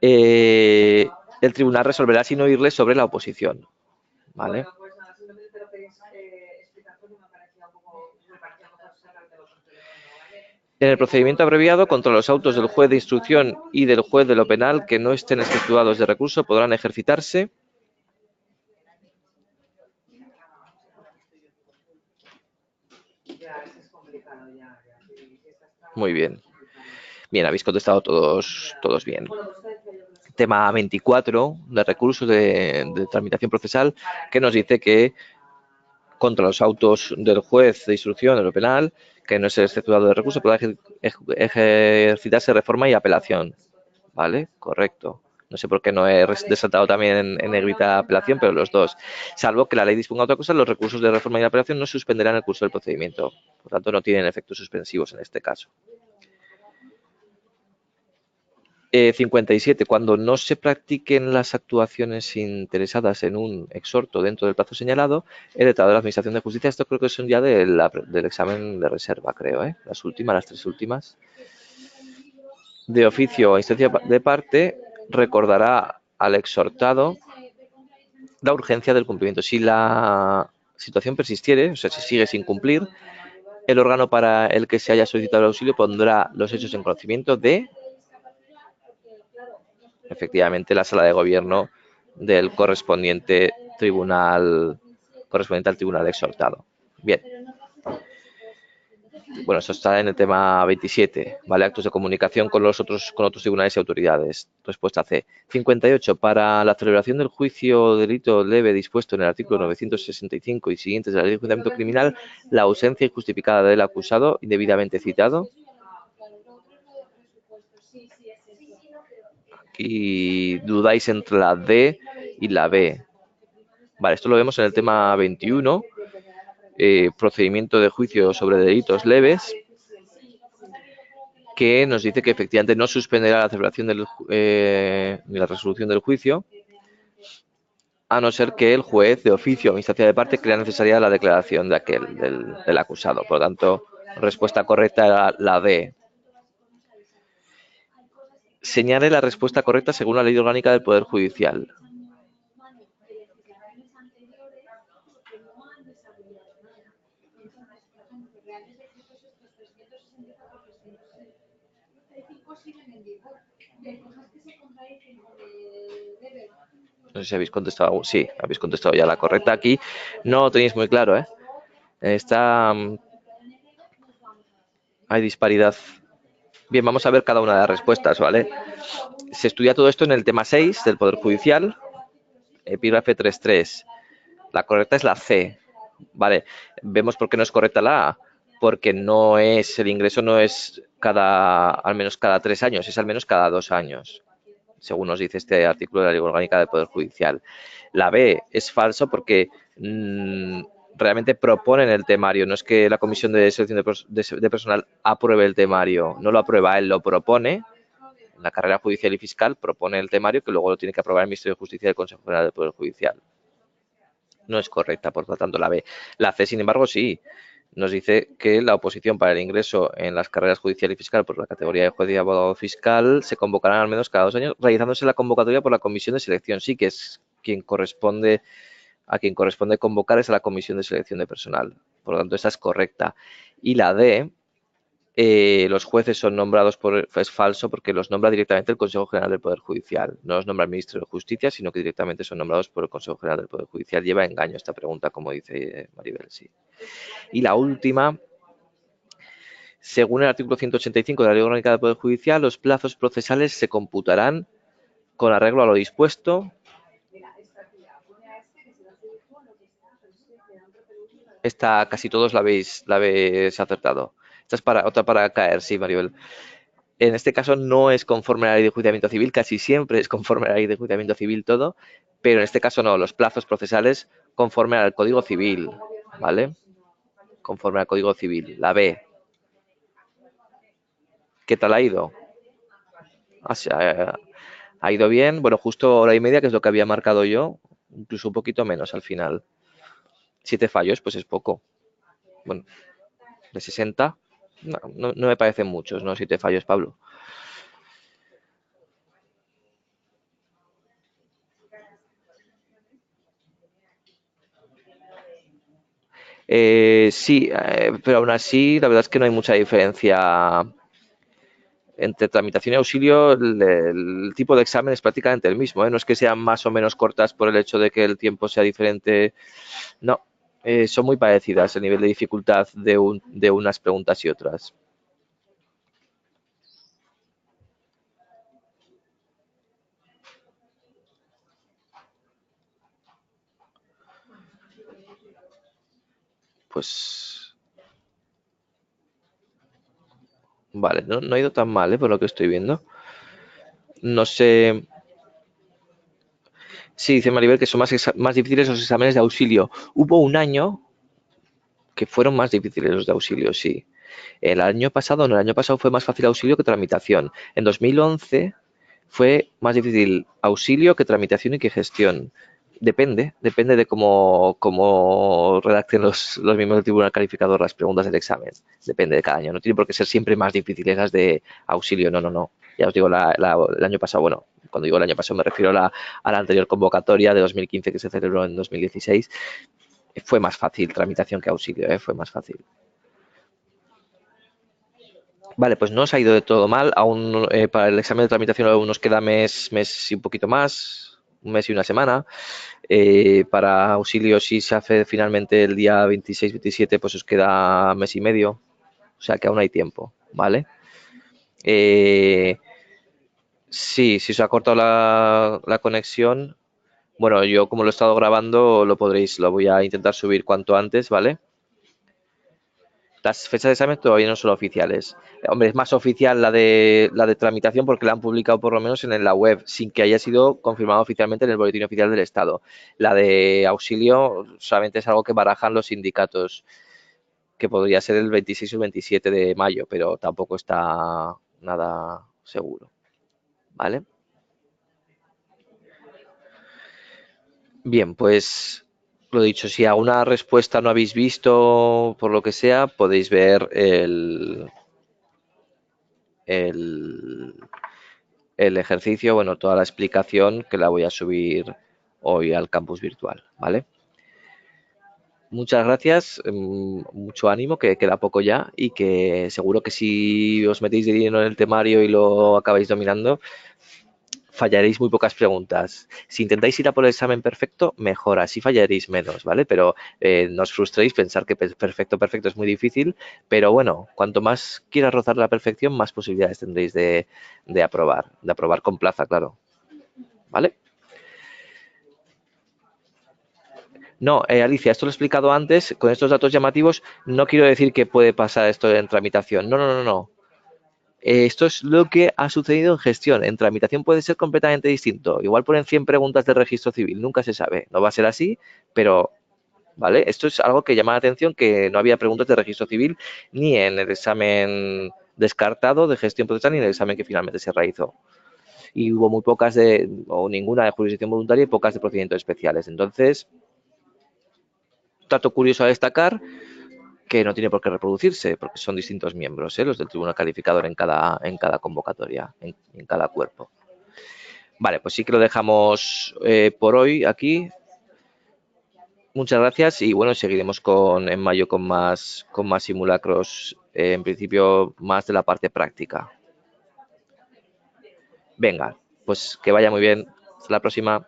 El tribunal resolverá sin oírle sobre la oposición, ¿vale? En el procedimiento abreviado, contra los autos del juez de instrucción y del juez de lo penal que no estén efectuados de recurso podrán ejercitarse. Muy bien. Bien, habéis contestado todos bien. Tema 24 de recursos de tramitación procesal, que nos dice que contra los autos del juez de instrucción de lo penal que no es exceptuado de recurso podrá ejercitarse reforma y apelación. ¿Vale? Correcto. No sé por qué no he resaltado también en negrita apelación, pero los dos. Salvo que la ley disponga otra cosa, los recursos de reforma y apelación no suspenderán el curso del procedimiento. Por tanto, no tienen efectos suspensivos en este caso. 57. Cuando no se practiquen las actuaciones interesadas en un exhorto dentro del plazo señalado, el letrado de la Administración de Justicia, esto creo que son ya del examen de reserva, creo, las últimas, las tres últimas, de oficio o instancia de parte, recordará al exhortado la urgencia del cumplimiento. Si la situación persistiere, o sea, si sigue sin cumplir, el órgano para el que se haya solicitado el auxilio pondrá los hechos en conocimiento de, efectivamente, la sala de gobierno del correspondiente correspondiente al tribunal exhortado. Bien. Bueno, eso está en el tema 27, ¿vale? Actos de comunicación con otros tribunales y autoridades. Respuesta C. 58. Para la celebración del juicio o delito leve dispuesto en el artículo 965 y siguientes de la Ley de Enjuiciamiento Criminal, la ausencia injustificada del acusado indebidamente citado. Aquí dudáis entre la D y la B. Vale, esto lo vemos en el tema 21, procedimiento de juicio sobre delitos leves, que nos dice que efectivamente no suspenderá la celebración ni la resolución del juicio, a no ser que el juez de oficio o instancia de parte crea necesaria la declaración del acusado. Por lo tanto, respuesta correcta era la D. Señale la respuesta correcta según la Ley Orgánica del Poder Judicial. No sé si habéis contestado. Sí, habéis contestado ya la correcta. Aquí no lo tenéis muy claro, ¿eh? Hay disparidad. Bien, vamos a ver cada una de las respuestas, ¿vale? Se estudia todo esto en el tema 6 del Poder Judicial, epígrafe 3.3. La correcta es la C, ¿vale? Vemos por qué no es correcta la A, porque el ingreso no es al menos cada 3 años, es al menos cada 2 años, según nos dice este artículo de la Ley Orgánica del Poder Judicial. La B es falso porque realmente proponen el temario, no es que la Comisión de Selección de Personal apruebe el temario, no lo aprueba, él lo propone. En la carrera judicial y fiscal propone el temario que luego lo tiene que aprobar el Ministerio de Justicia y el Consejo General del Poder Judicial. No es correcta, por lo tanto, la B. La C, sin embargo, sí. Nos dice que la oposición para el ingreso en las carreras judicial y fiscal por la categoría de juez y abogado fiscal se convocarán al menos cada 2 años, realizándose la convocatoria por la comisión de selección. Sí, que es a quien corresponde convocar es a la comisión de selección de personal. Por lo tanto, esa es correcta. Y la D, los jueces son nombrados es falso porque los nombra directamente el Consejo General del Poder Judicial. No los nombra el Ministro de Justicia, sino que directamente son nombrados por el Consejo General del Poder Judicial. Lleva engaño esta pregunta, como dice Maribel, sí. Y la última, según el artículo 185 de la Ley Orgánica del Poder Judicial, los plazos procesales se computarán con arreglo a lo dispuesto. Esta casi todos la habéis acertado. Esta es otra para caer, sí, Maribel. En este caso no es conforme a la Ley de Enjuiciamiento Civil, casi siempre es conforme a la Ley de Enjuiciamiento Civil todo, pero en este caso no, los plazos procesales conforme al Código Civil, ¿vale? Conforme al Código Civil. La B. ¿Qué tal ha ido? Ha ido bien, bueno, justo hora y media, que es lo que había marcado yo, incluso un poquito menos al final. 7 fallos, pues es poco. Bueno, de 60, no me parecen muchos, ¿no? 7 fallos, Pablo. Sí, pero aún así la verdad es que no hay mucha diferencia entre tramitación y auxilio. El tipo de examen es prácticamente el mismo, ¿eh? No es que sean más o menos cortas por el hecho de que el tiempo sea diferente. No, son muy parecidas el nivel de dificultad de unas preguntas y otras. Pues vale, no ha ido tan mal, por lo que estoy viendo. No sé. Sí, dice Maribel que son más difíciles los exámenes de auxilio. Hubo un año que fueron más difíciles los de auxilio, sí. El año pasado, no, el año pasado fue más fácil auxilio que tramitación. En 2011 fue más difícil auxilio que tramitación y que gestión. Depende de cómo redacten los miembros del tribunal calificador las preguntas del examen. Depende de cada año. No tiene por qué ser siempre más difíciles las de auxilio. No, no, no. Ya os digo, el año pasado, bueno, cuando digo el año pasado me refiero a la anterior convocatoria de 2015 que se celebró en 2016. Fue más fácil tramitación que auxilio, fue más fácil. Vale, pues no os ha ido de todo mal. Aún para el examen de tramitación aún nos queda mes y un poquito más, un mes y una semana. Para auxilio, si se hace finalmente el día 26-27, pues os queda mes y medio. O sea que aún hay tiempo, ¿vale? Eh, sí, si os ha cortado la conexión, bueno, yo como lo he estado grabando, lo voy a intentar subir cuanto antes, ¿vale? Las fechas de examen todavía no son oficiales. Hombre, es más oficial la de tramitación porque la han publicado por lo menos en la web, sin que haya sido confirmado oficialmente en el Boletín Oficial del Estado. La de auxilio solamente es algo que barajan los sindicatos, que podría ser el 26 o el 27 de mayo, pero tampoco está nada seguro. ¿Vale? Bien, pues lo dicho, si alguna respuesta no habéis visto, por lo que sea, podéis ver el, el ejercicio, bueno, toda la explicación que la voy a subir hoy al campus virtual, ¿vale? Muchas gracias, mucho ánimo, que queda poco ya y que seguro que si os metéis de lleno en el temario y lo acabáis dominando, fallaréis muy pocas preguntas. Si intentáis ir a por el examen perfecto, mejor, así fallaréis menos, ¿vale? Pero no os frustréis, pensar que perfecto es muy difícil, pero bueno, cuanto más quieras rozar la perfección, más posibilidades tendréis de aprobar con plaza, claro, ¿vale? No, Alicia, esto lo he explicado antes, con estos datos llamativos, no quiero decir que puede pasar esto en tramitación. No, no, no, no. Esto es lo que ha sucedido en gestión. En tramitación puede ser completamente distinto. Igual ponen 100 preguntas de registro civil, nunca se sabe. No va a ser así, pero, ¿vale? Esto es algo que llama la atención, que no había preguntas de registro civil ni en el examen descartado de gestión procesal ni en el examen que finalmente se realizó. Y hubo muy pocas o ninguna de jurisdicción voluntaria y pocas de procedimientos especiales. Entonces, dato curioso a destacar, que no tiene por qué reproducirse, porque son distintos miembros, los del tribunal calificador en cada convocatoria, en cada cuerpo. Vale, pues sí que lo dejamos por hoy aquí. Muchas gracias y bueno, seguiremos en mayo con más simulacros, en principio más de la parte práctica. Venga, pues que vaya muy bien. Hasta la próxima.